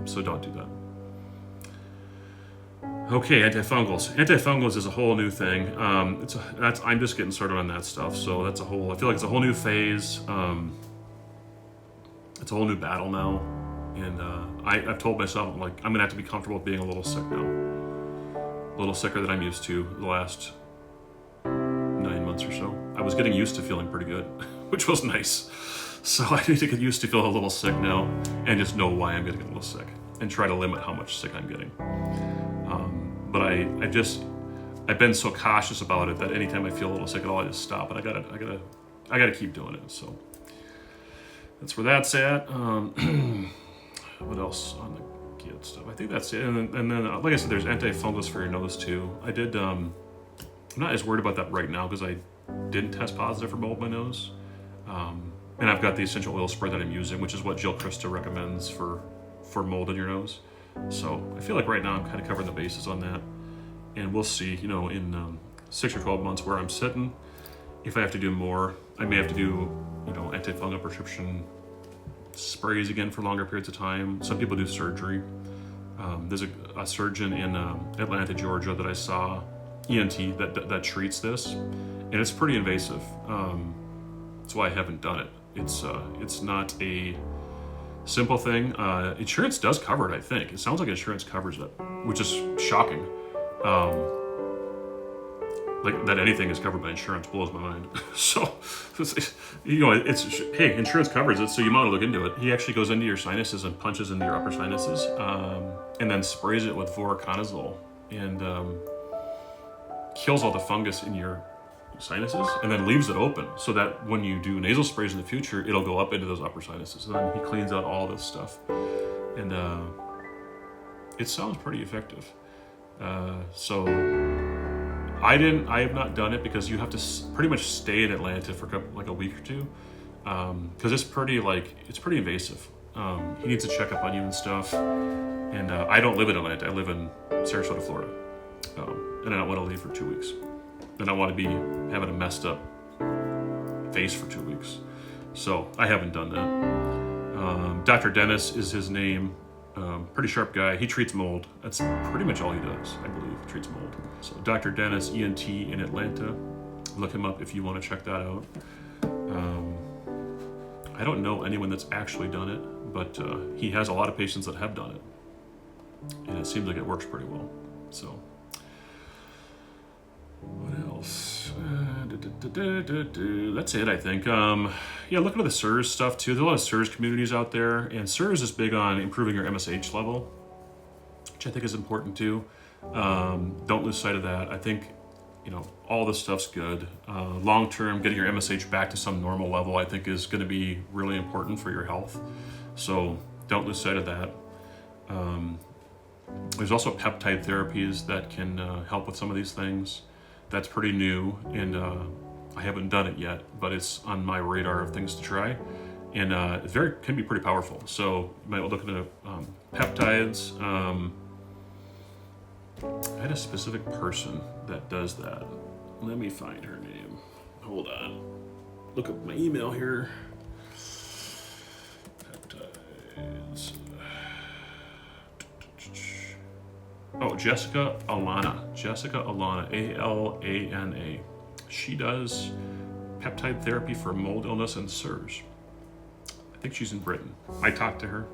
A: So don't do that. Okay, antifungals. Antifungals is a whole new thing. I'm just getting started on that stuff. So I feel like it's a whole new phase. It's a whole new battle now. And I've told myself, I'm going to have to be comfortable with being a little sick now. A little sicker than I'm used to the last 9 months or so. I was getting used to feeling pretty good, which was nice. So I need to get used to feeling a little sick now and just know why I'm getting a little sick and try to limit how much sick I'm getting. But I've been so cautious about it that anytime I feel a little sick at all, I just stop, and I gotta keep doing it. So that's where that's at. What else on the good stuff? I think that's it. And then like I said, there's antifungals for your nose too. I'm not as worried about that right now because I didn't test positive for mold in my nose. And I've got the essential oil spray that I'm using, which is what Jill Krista recommends for mold in your nose. So I feel like right now I'm kind of covering the bases on that. And we'll see, in 6 or 12 months where I'm sitting. If I have to do more, I may have to do, antifungal prescription sprays again for longer periods of time. Some people do surgery. There's a surgeon in Atlanta, Georgia that I saw, ENT, that treats this. And it's pretty invasive. That's why I haven't done it. It's not a simple thing. Insurance does cover it, I think. It sounds like insurance covers it, which is shocking. Like that anything is covered by insurance blows my mind. So, hey, insurance covers it, so you might want to look into it. He actually goes into your sinuses and punches into your upper sinuses, and then sprays it with voriconazole and kills all the fungus in your sinuses, and then leaves it open so that when you do nasal sprays in the future, it'll go up into those upper sinuses. And then he cleans out all this stuff, and it sounds pretty effective. So I have not done it because you have to pretty much stay in Atlanta for like a week or two, because it's pretty invasive. He needs to check up on you and stuff, and I don't live in Atlanta. I live in Sarasota, Florida, and I don't want to leave for 2 weeks. And I want to be having a messed up face for 2 weeks. So I haven't done that. Dr. Dennis is his name. Pretty sharp guy. He treats mold. That's pretty much all he does, I believe. Treats mold. So Dr. Dennis, ENT in Atlanta. Look him up if you want to check that out. I don't know anyone that's actually done it, but he has a lot of patients that have done it. And it seems like it works pretty well. So what else? That's it, I think. Look into the SIRS stuff too. There's a lot of SIRS communities out there, and SIRS is big on improving your MSH level, which I think is important too. Don't lose sight of that. I think, all this stuff's good. Long term, getting your MSH back to some normal level, I think, is going to be really important for your health. So don't lose sight of that. There's also peptide therapies that can help with some of these things. That's pretty new, and I haven't done it yet, but it's on my radar of things to try, and it can be pretty powerful. So you might look into peptides. I had a specific person that does that. Let me find her name. Hold on. Look up my email here. Peptides. Oh, Jessica Alana, A-L-A-N-A. She does peptide therapy for mold illness and SIRS. I think she's in Britain. I talked to her.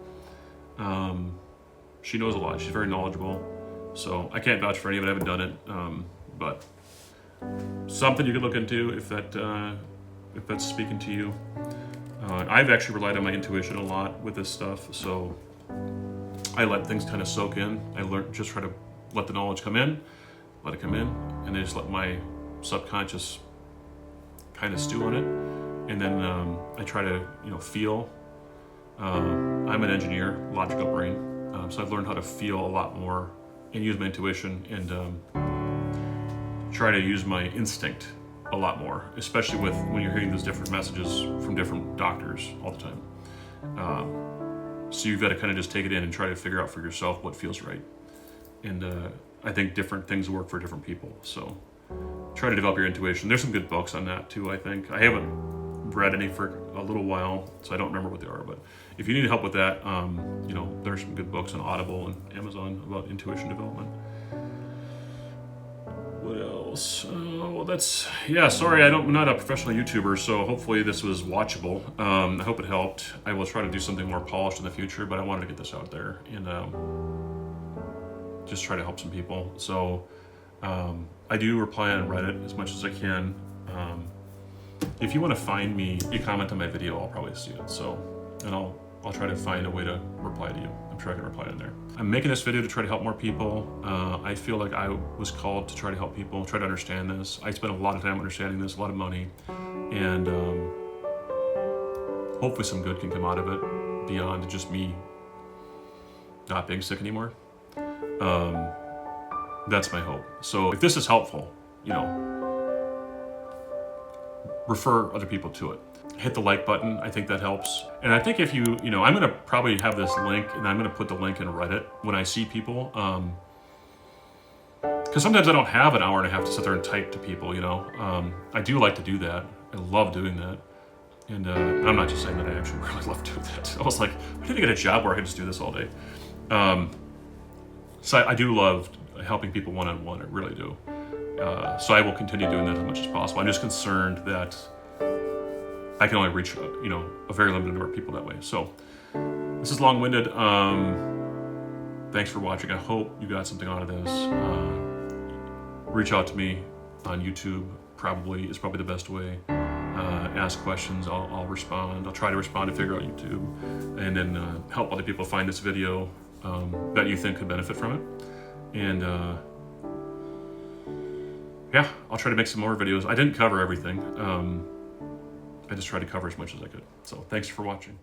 A: She knows a lot. She's very knowledgeable. So I can't vouch for any of it. I haven't done it, but something you could look into if that's speaking to you. I've actually relied on my intuition a lot with this stuff, so I let things kind of soak in. I just try to let the knowledge come in, let it come in, and then just let my subconscious kind of stew on it. And then I try to, feel. I'm an engineer, logical brain, so I've learned how to feel a lot more and use my intuition and try to use my instinct a lot more, especially when you're hearing those different messages from different doctors all the time. So you've got to kind of just take it in and try to figure out for yourself what feels right. And I think different things work for different people. So try to develop your intuition. There's some good books on that too, I think. I haven't read any for a little while, so I don't remember what they are. But if you need help with that, there's some good books on Audible and Amazon about intuition development. What else? Sorry, I'm not a professional YouTuber, so hopefully this was watchable. I hope it helped. I will try to do something more polished in the future, but I wanted to get this out there and just try to help some people. So I do reply on Reddit as much as I can. If you want to find me, you comment on my video, I'll probably see it. So, and I'll try to find a way to reply to you. I'm sure I can reply in there. I'm making this video to try to help more people. I feel like I was called to try to help people, try to understand this. I spent a lot of time understanding this, a lot of money, and hopefully some good can come out of it beyond just me not being sick anymore. That's my hope. So if this is helpful, refer other people to it. Hit the like button. I think that helps. And I think if I'm going to probably have this link, and I'm going to put the link in Reddit when I see people. Because sometimes I don't have an hour and a half to sit there and type to people, I do like to do that. I love doing that. And I'm not just saying that, I actually really love doing that. I was like, I need to get a job where I can just do this all day. So I do love helping people one-on-one, I really do. So I will continue doing that as much as possible. I'm just concerned that I can only reach, a very limited number of people that way. So this is long-winded. Thanks for watching. I hope you got something out of this. Reach out to me on YouTube. Is probably the best way. Ask questions. I'll respond. I'll try to respond to figure out YouTube, and then help other people find this video that you think could benefit from it. And I'll try to make some more videos. I didn't cover everything. I just tried to cover as much as I could. So thanks for watching.